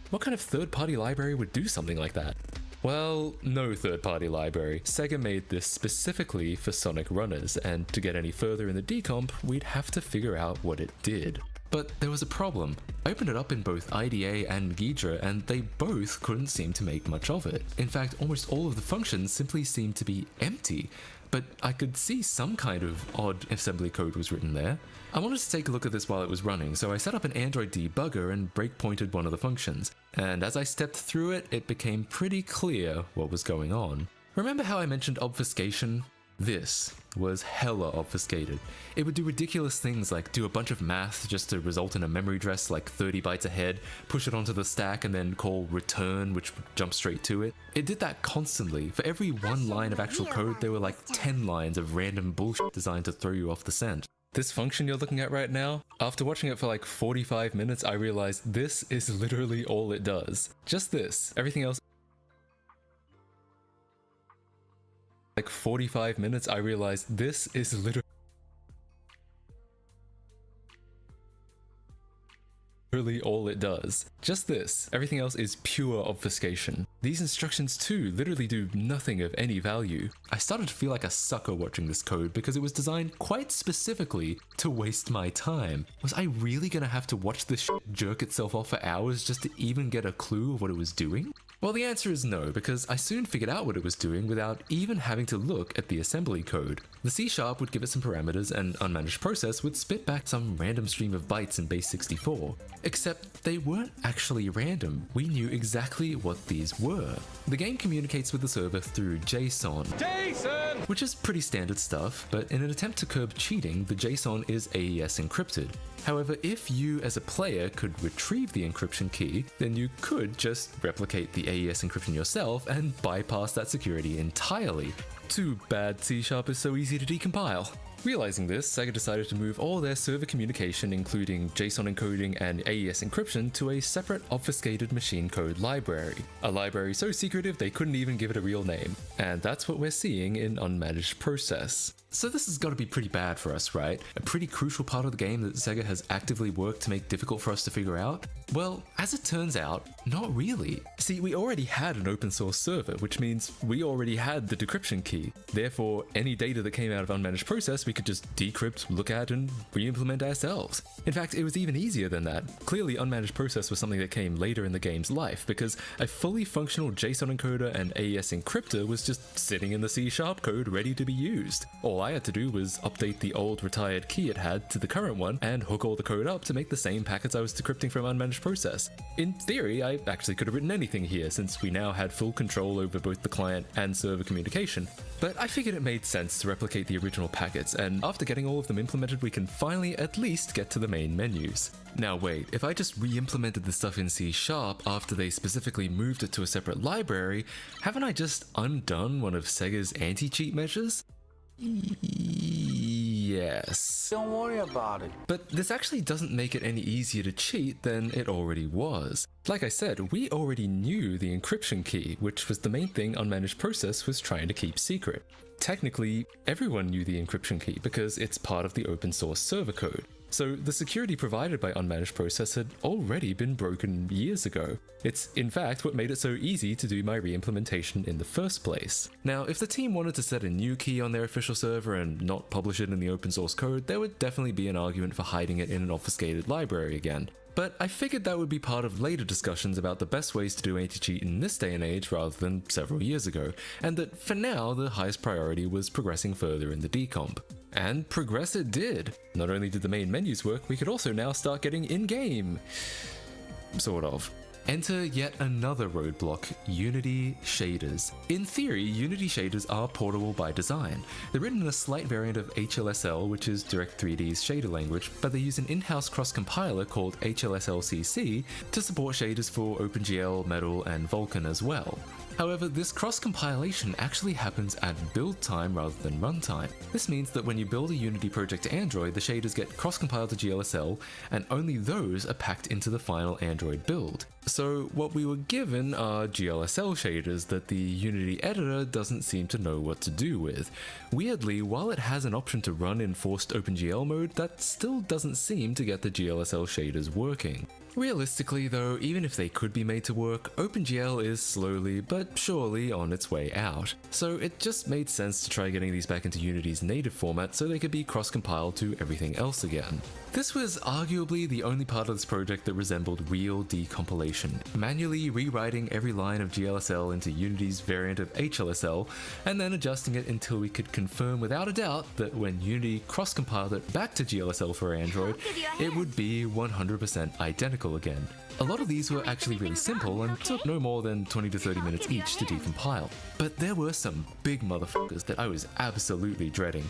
What kind of third-party library would do something like that? Well, no third-party library. Sega made this specifically for Sonic Runners, and to get any further in the decomp, we'd have to figure out what it did. But there was a problem. I opened it up in both IDA and Ghidra, and they both couldn't seem to make much of it. In fact, almost all of the functions simply seemed to be empty, but I could see some kind of odd assembly code was written there. I wanted to take a look at this while it was running, so I set up an Android debugger and breakpointed one of the functions. And as I stepped through it, it became pretty clear what was going on. Remember how I mentioned obfuscation? This was hella obfuscated. It would do ridiculous things like do a bunch of math just to result in a memory address like 30 bytes ahead, push it onto the stack and then call return, which would jump straight to it. It did that constantly. For every one line of actual code, there were like 10 lines of random bullshit designed to throw you off the scent. This function you're looking at right now, after watching it for like 45 minutes, I realized this is literally all it does. Just this. Everything else. Like 45 minutes, I realized this is literally all it does. Just this. Everything else is pure obfuscation. These instructions too literally do nothing of any value. I started to feel like a sucker watching this code because it was designed quite specifically to waste my time. Was I really gonna have to watch this shit jerk itself off for hours just to even get a clue of what it was doing? Well, the answer is no, because I soon figured out what it was doing without even having to look at the assembly code. The C# would give it some parameters, and unmanaged process would spit back some random stream of bytes in base 64. Except they weren't actually random. We knew exactly what these were. The game communicates with the server through JSON, which is pretty standard stuff, but in an attempt to curb cheating, the JSON is AES encrypted. However, if you as a player could retrieve the encryption key, then you could just replicate the AES encryption yourself and bypass that security entirely. Too bad C# is so easy to decompile. Realizing this, Sega decided to move all their server communication, including JSON encoding and AES encryption, to a separate obfuscated machine code library. A library so secretive they couldn't even give it a real name. And that's what we're seeing in Unmanaged Process. So this has got to be pretty bad for us, right? A pretty crucial part of the game that Sega has actively worked to make difficult for us to figure out? Well, as it turns out, not really. See, we already had an open source server, which means we already had the decryption key. Therefore, any data that came out of unmanaged process, we could just decrypt, look at, and re-implement ourselves. In fact, it was even easier than that. Clearly, unmanaged process was something that came later in the game's life, because a fully functional JSON encoder and AES encryptor was just sitting in the C# code ready to be used. All I had to do was update the old retired key it had to the current one and hook all the code up to make the same packets I was decrypting from unmanaged process. In theory, I actually could have written anything here since we now had full control over both the client and server communication, but I figured it made sense to replicate the original packets, and after getting all of them implemented, we can finally at least get to the main menus. Now wait, if I just re-implemented the stuff in C# after they specifically moved it to a separate library, haven't I just undone one of Sega's anti-cheat measures? Yes. Don't worry about it. But this actually doesn't make it any easier to cheat than it already was. Like I said, we already knew the encryption key, which was the main thing unmanaged process was trying to keep secret. Technically, everyone knew the encryption key because it's part of the open source server code. So the security provided by unmanaged process had already been broken years ago. It's in fact what made it so easy to do my re-implementation in the first place. Now, if the team wanted to set a new key on their official server and not publish it in the open source code, there would definitely be an argument for hiding it in an obfuscated library again. But I figured that would be part of later discussions about the best ways to do anti-cheat in this day and age rather than several years ago, and that for now the highest priority was progressing further in the decomp. And progress it did! Not only did the main menus work, we could also now start getting in-game. Sort of. Enter yet another roadblock, Unity shaders. In theory, Unity shaders are portable by design. They're written in a slight variant of HLSL, which is Direct3D's shader language, but they use an in-house cross-compiler called HLSLCC to support shaders for OpenGL, Metal, and Vulkan as well. However, this cross-compilation actually happens at build time rather than runtime. This means that when you build a Unity project to Android, the shaders get cross-compiled to GLSL, and only those are packed into the final Android build. So what we were given are GLSL shaders that the Unity editor doesn't seem to know what to do with. Weirdly, while it has an option to run in forced OpenGL mode, that still doesn't seem to get the GLSL shaders working. Realistically though, even if they could be made to work, OpenGL is slowly but surely on its way out. So it just made sense to try getting these back into Unity's native format so they could be cross-compiled to everything else again. This was arguably the only part of this project that resembled real decompilation, manually rewriting every line of GLSL into Unity's variant of HLSL, and then adjusting it until we could confirm without a doubt that when Unity cross-compiled it back to GLSL for Android, it would be 100% identical again. A lot of these were actually really simple and took no more than 20 to 30 minutes each to decompile. But there were some big motherfuckers that I was absolutely dreading.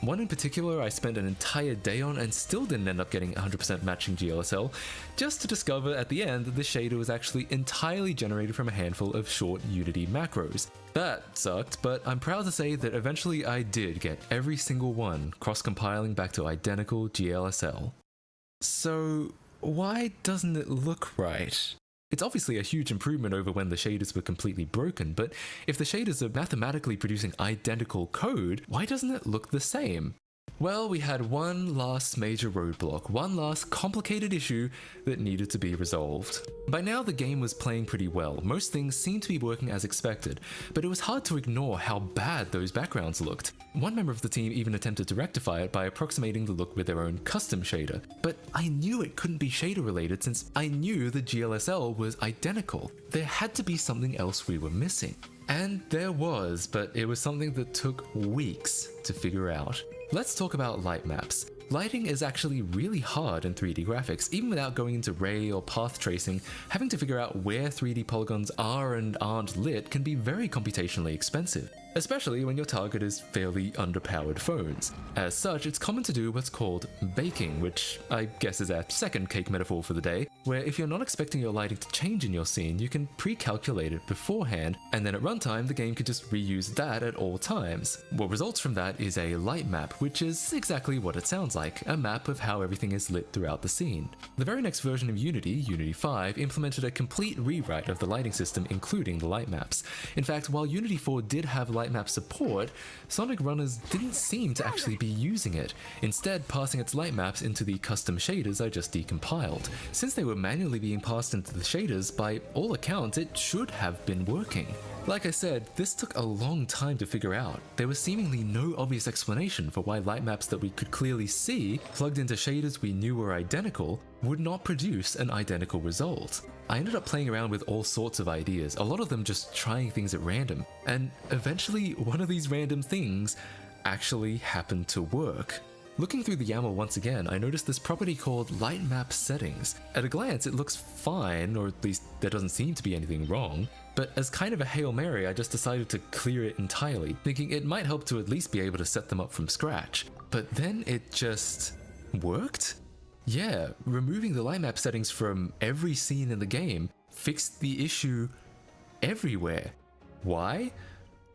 One in particular I spent an entire day on and still didn't end up getting 100% matching GLSL, just to discover at the end that the shader was actually entirely generated from a handful of short Unity macros. That sucked, but I'm proud to say that eventually I did get every single one cross-compiling back to identical GLSL. So why doesn't it look right? It's obviously a huge improvement over when the shaders were completely broken, but if the shaders are mathematically producing identical code, why doesn't it look the same? Well, we had one last major roadblock, one last complicated issue that needed to be resolved. By now the game was playing pretty well, most things seemed to be working as expected, but it was hard to ignore how bad those backgrounds looked. One member of the team even attempted to rectify it by approximating the look with their own custom shader, but I knew it couldn't be shader related since I knew the GLSL was identical. There had to be something else we were missing. And there was, but it was something that took weeks to figure out. Let's talk about light maps. Lighting is actually really hard in 3D graphics, even without going into ray or path tracing. Having to figure out where 3D polygons are and aren't lit can be very computationally expensive, especially when your target is fairly underpowered phones. As such, it's common to do what's called baking, which I guess is our second cake metaphor for the day, where if you're not expecting your lighting to change in your scene, you can pre-calculate it beforehand, and then at runtime the game can just reuse that at all times. What results from that is a light map, which is exactly what it sounds like, a map of how everything is lit throughout the scene. The very next version of Unity, Unity 5, implemented a complete rewrite of the lighting system, including the light maps. In fact, while Unity 4 did have light light map support, Sonic Runners didn't seem to actually be using it, instead passing its light maps into the custom shaders I just decompiled. Since they were manually being passed into the shaders, by all accounts it should have been working. Like I said, this took a long time to figure out. There was seemingly no obvious explanation for why light maps that we could clearly see, plugged into shaders we knew were identical, would not produce an identical result. I ended up playing around with all sorts of ideas, a lot of them just trying things at random, and eventually one of these random things actually happened to work. Looking through the YAML once again, I noticed this property called Light Map Settings. At a glance, it looks fine, or at least there doesn't seem to be anything wrong, but as kind of a Hail Mary, I just decided to clear it entirely, thinking it might help to at least be able to set them up from scratch. But then it just worked? Yeah, removing the light map settings from every scene in the game fixed the issue everywhere. Why?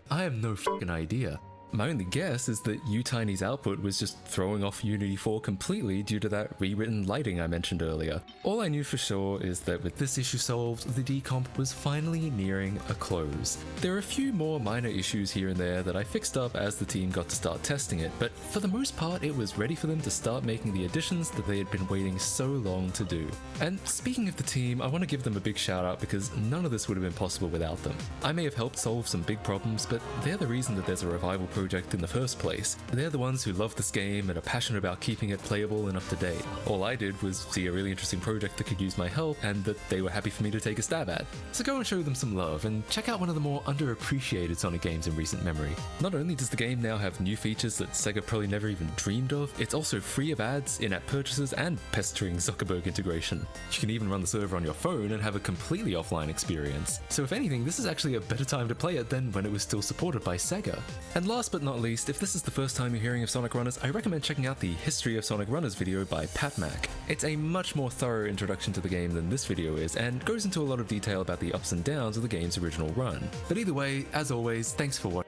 I have no fucking idea. My only guess is that UTiny's output was just throwing off Unity 4 completely due to that rewritten lighting I mentioned earlier. All I knew for sure is that with this issue solved, the decomp was finally nearing a close. There are a few more minor issues here and there that I fixed up as the team got to start testing it, but for the most part it was ready for them to start making the additions that they had been waiting so long to do. And speaking of the team, I want to give them a big shout out because none of this would have been possible without them. I may have helped solve some big problems, but they're the reason that there's a revival project in the first place. They're the ones who love this game and are passionate about keeping it playable and up to date. All I did was see a really interesting project that could use my help and that they were happy for me to take a stab at. So go and show them some love and check out one of the more underappreciated Sonic games in recent memory. Not only does the game now have new features that Sega probably never even dreamed of, it's also free of ads, in-app purchases, and pestering Zuckerberg integration. You can even run the server on your phone and have a completely offline experience. So if anything, this is actually a better time to play it than when it was still supported by Sega. And last but not least, if this is the first time you're hearing of Sonic Runners, I recommend checking out the History of Sonic Runners video by PatMac. It's a much more thorough introduction to the game than this video is, and goes into a lot of detail about the ups and downs of the game's original run. But either way, as always, thanks for watching.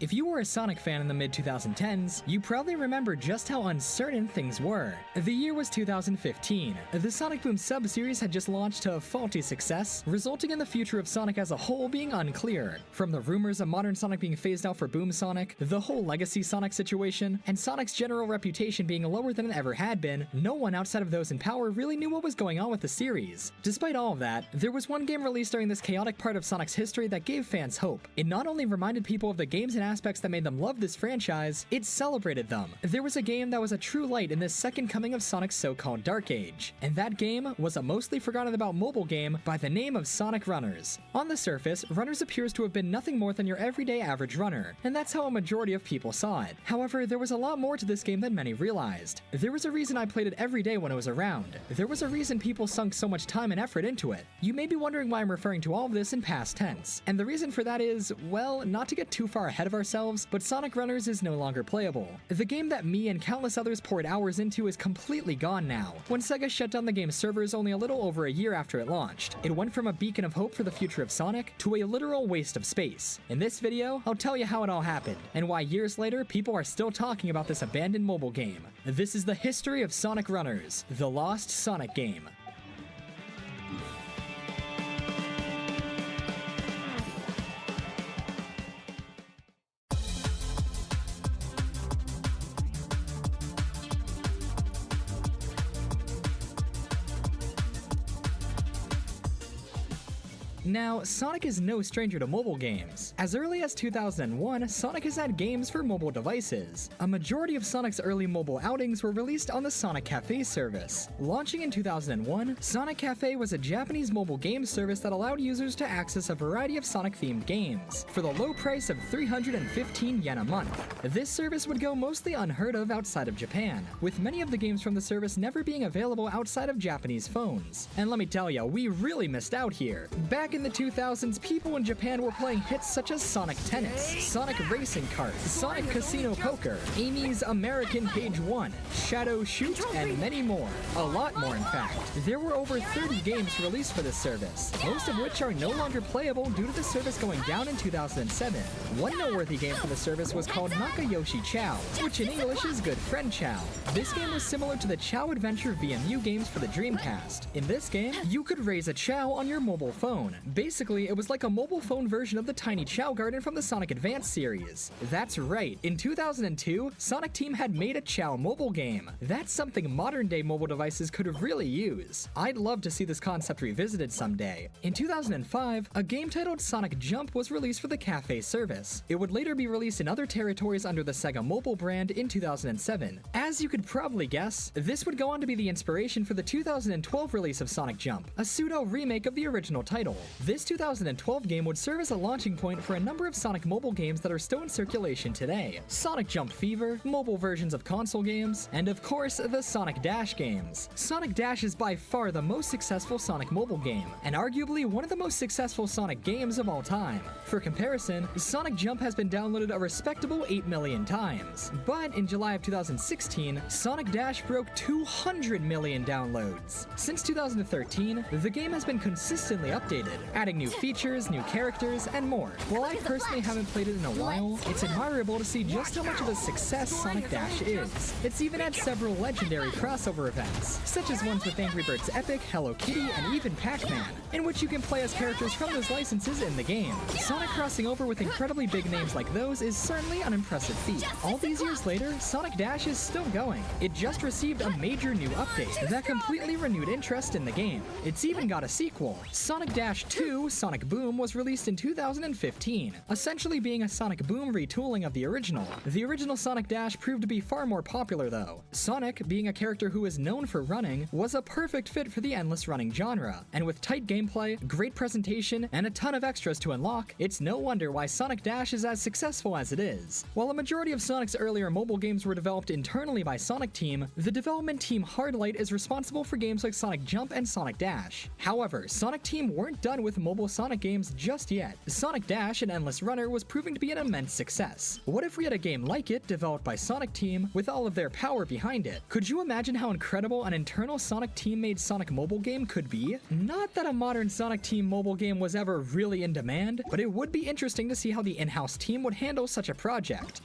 If you were a Sonic fan in the mid-2010s, you probably remember just how uncertain things were. The year was 2015. The Sonic Boom sub-series had just launched to a faulty success, resulting in the future of Sonic as a whole being unclear. From the rumors of modern Sonic being phased out for Boom Sonic, the whole legacy Sonic situation, and Sonic's general reputation being lower than it ever had been, no one outside of those in power really knew what was going on with the series. Despite all of that, there was one game released during this chaotic part of Sonic's history that gave fans hope. It not only reminded people of the games and aspects that made them love this franchise, it celebrated them. There was a game that was a true light in this second coming of Sonic's so-called Dark Age, and that game was a mostly forgotten about mobile game by the name of Sonic Runners. On the surface, Runners appears to have been nothing more than your everyday average runner, and that's how a majority of people saw it. However, there was a lot more to this game than many realized. There was a reason I played it every day when it was around. There was a reason people sunk so much time and effort into it. You may be wondering why I'm referring to all of this in past tense, and the reason for that is, well, not to get too far ahead of ourselves, but Sonic Runners is no longer playable. The game that me and countless others poured hours into is completely gone now. When Sega shut down the game's servers only a little over a year after it launched, it went from a beacon of hope for the future of Sonic to a literal waste of space. In this video, I'll tell you how it all happened, and why years later people are still talking about this abandoned mobile game. This is the history of Sonic Runners, the lost Sonic game. Now, Sonic is no stranger to mobile games. As early as 2001, Sonic has had games for mobile devices. A majority of Sonic's early mobile outings were released on the Sonic Cafe service. Launching in 2001, Sonic Cafe was a Japanese mobile game service that allowed users to access a variety of Sonic-themed games for the low price of 315 yen a month. This service would go mostly unheard of outside of Japan, with many of the games from the service never being available outside of Japanese phones. And let me tell ya, we really missed out here. Back in in the 2000s, people in Japan were playing hits such as Sonic Tennis, Sonic Racing Kart, Sonic Casino Poker, Amy's American Page 1, Shadow Shoot, and many more. A lot more, in fact. There were over 30 games released for this service, most of which are no longer playable due to the service going down in 2007. One noteworthy game for the service was called Nakayoshi Chow, which in English is Good Friend Chow. This game was similar to the Chow Adventure VMU games for the Dreamcast. In this game, you could raise a Chow on your mobile phone. Basically, it was like a mobile phone version of the Tiny Chow Garden from the Sonic Advance series. That's right, in 2002, Sonic Team had made a Chow mobile game. That's something modern-day mobile devices could really use. I'd love to see this concept revisited someday. In 2005, a game titled Sonic Jump was released for the Cafe service. It would later be released in other territories under the Sega Mobile brand in 2007. As you could probably guess, this would go on to be the inspiration for the 2012 release of Sonic Jump, a pseudo-remake of the original title. This 2012 game would serve as a launching point for a number of Sonic mobile games that are still in circulation today. Sonic Jump Fever, mobile versions of console games, and of course, the Sonic Dash games. Sonic Dash is by far the most successful Sonic mobile game, and arguably one of the most successful Sonic games of all time. For comparison, Sonic Jump has been downloaded a respectable 8 million times. But in July of 2016, Sonic Dash broke 200 million downloads. Since 2013, the game has been consistently updated, adding new features, new characters, and more. While I personally haven't played it in a while, it's admirable to see just how much of a success Sonic Dash is. It's even had several legendary crossover events, such as ones with Angry Birds Epic, Hello Kitty, and even Pac-Man, in which you can play as characters from those licenses in the game. Sonic crossing over with incredibly big names like those is certainly an impressive feat. All these years later, Sonic Dash is still going. It just received a major new update that completely renewed interest in the game. It's even got a sequel. Sonic Dash 2 Sonic Boom was released in 2015, essentially being a Sonic Boom retooling of the original. The original Sonic Dash proved to be far more popular though. Sonic, being a character who is known for running, was a perfect fit for the endless running genre, and with tight gameplay, great presentation, and a ton of extras to unlock, it's no wonder why Sonic Dash is as successful as it is. While a majority of Sonic's earlier mobile games were developed internally by Sonic Team, the development team Hardlight is responsible for games like Sonic Jump and Sonic Dash. However, Sonic Team weren't done with mobile Sonic games just yet. Sonic Dash and Endless Runner was proving to be an immense success. What if we had a game like it, developed by Sonic Team, with all of their power behind it? Could you imagine how incredible an internal Sonic Team-made Sonic mobile game could be? Not that a modern Sonic Team mobile game was ever really in demand, but it would be interesting to see how the in-house team would handle such a project.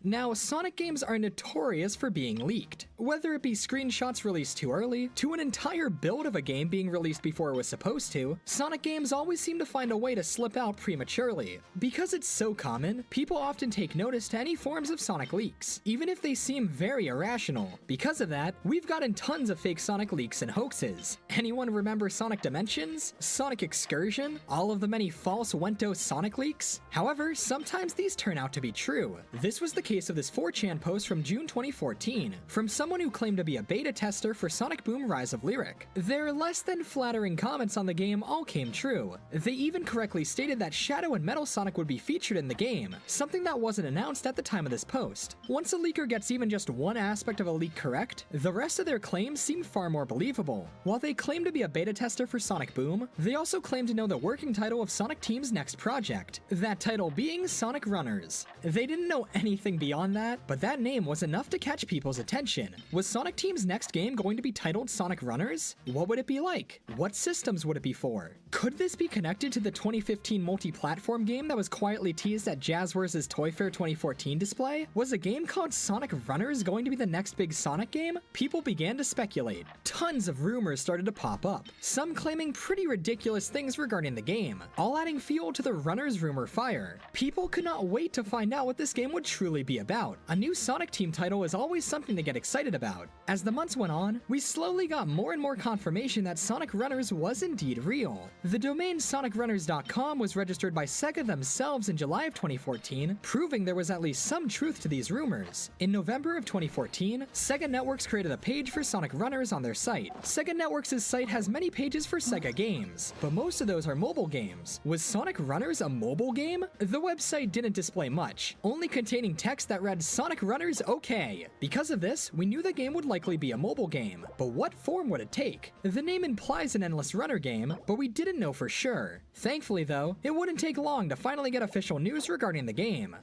Now, Sonic games are notorious for being leaked. Whether it be screenshots released too early, to an entire build of a game being released before it was supposed to, Sonic games always seem to find a way to slip out prematurely. Because it's so common, people often take notice to any forms of Sonic leaks, even if they seem very irrational. Because of that, we've gotten tons of fake Sonic leaks and hoaxes. Anyone remember Sonic Dimensions? Sonic Excursion? All of the many false Wento Sonic leaks? However, sometimes these turn out to be true. This was the case of this 4chan post from June 2014, from someone who claimed to be a beta tester for Sonic Boom Rise of Lyric. Their less than flattering comments on the game all came true. They even correctly stated that Shadow and Metal Sonic would be featured in the game, something that wasn't announced at the time of this post. Once a leaker gets even just one aspect of a leak correct, the rest of their claims seem far more believable. While they claim to be a beta tester for Sonic Boom, they also claim to know the working title of Sonic Team's next project, that title being Sonic Runners. They didn't know anything beyond that, but that name was enough to catch people's attention. Was Sonic Team's next game going to be titled Sonic Runners? What would it be like? What systems would it be for? Could this be connected to the 2015 multi-platform game that was quietly teased at Jazzwares' Toy Fair 2014 display? Was a game called Sonic Runners going to be the next big Sonic game? People began to speculate. Tons of rumors started to pop up, some claiming pretty ridiculous things regarding the game, all adding fuel to the Runners rumor fire. People could not wait to find out what this game would truly be about. A new Sonic Team title is always something to get excited about. As the months went on, we slowly got more and more confirmation that Sonic Runners was indeed real. The domain sonicrunners.com was registered by Sega themselves in July of 2014, proving there was at least some truth to these rumors. In November of 2014, Sega Networks created a page for Sonic Runners on their site. Sega Networks' site has many pages for Sega games, but most of those are mobile games. Was Sonic Runners a mobile game? The website didn't display much, only containing text that read Sonic Runners OK. Because of this, we knew knew the game would likely be a mobile game, but what form would it take? The name implies an endless runner game, but we didn't know for sure. Thankfully though, it wouldn't take long to finally get official news regarding the game.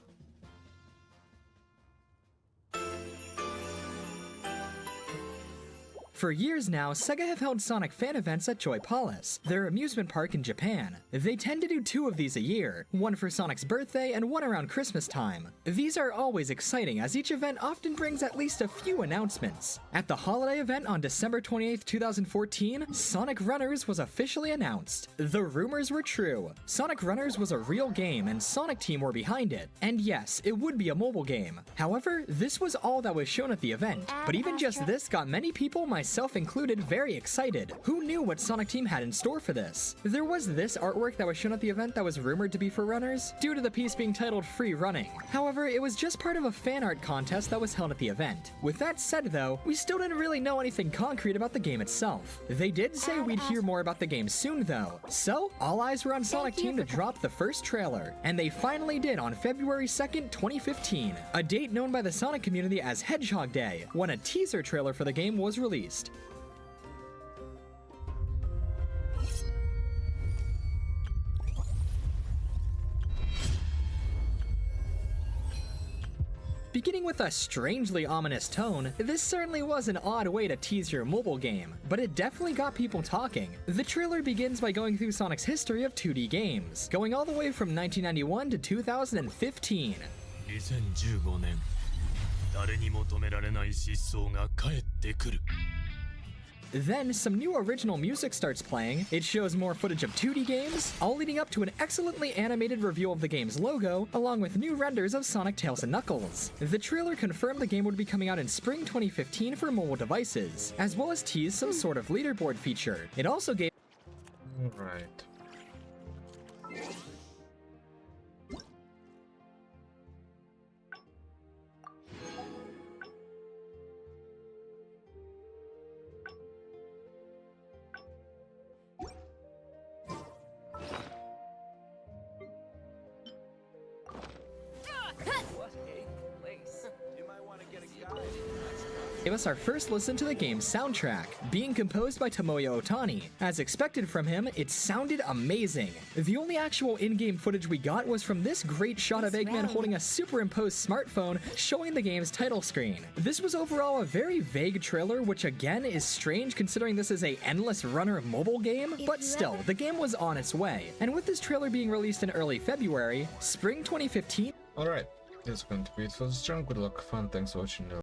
For years now, Sega have held Sonic fan events at Joy Palace, their amusement park in Japan. They tend to do 2 of these a year, one for Sonic's birthday and one around Christmas time. These are always exciting as each event often brings at least a few announcements. At the holiday event on December 28, 2014, Sonic Runners was officially announced. The rumors were true. Sonic Runners was a real game and Sonic Team were behind it. And yes, it would be a mobile game. However, this was all that was shown at the event. But even just this got many people, myself included, very excited. Who knew what Sonic Team had in store for this? There was this artwork that was shown at the event that was rumored to be for runners, due to the piece being titled Free Running. However, it was just part of a fan art contest that was held at the event. With that said though, we still didn't really know anything concrete about the game itself. They did say we'd hear more about the game soon though. So, all eyes were on Sonic Team to drop the first trailer. And they finally did on February 2nd, 2015, a date known by the Sonic community as Hedgehog Day, when a teaser trailer for the game was released. Beginning with a strangely ominous tone, this certainly was an odd way to tease your mobile game, but it definitely got people talking. The trailer begins by going through Sonic's history of 2D games, going all the way from 1991 to 2015. 2015年、誰にも止められない疾走が帰ってくる。 Then, some new original music starts playing, it shows more footage of 2D games, all leading up to an excellently animated reveal of the game's logo, along with new renders of Sonic, Tails, and Knuckles. The trailer confirmed the game would be coming out in spring 2015 for mobile devices, as well as teased some sort of leaderboard feature. It also gave... Right. Gave us our first listen to the game's soundtrack, being composed by Tomoya Otani. As expected from him, it sounded amazing. The only actual in-game footage we got was from this great shot of Eggman holding a superimposed smartphone showing the game's title screen. This was overall a very vague trailer, which again is strange considering this is a endless runner mobile game, but still, the game was on its way. And with this trailer being released in early February, spring 2015... Alright, this is going to be it for this channel. Good luck, fun, thanks for watching.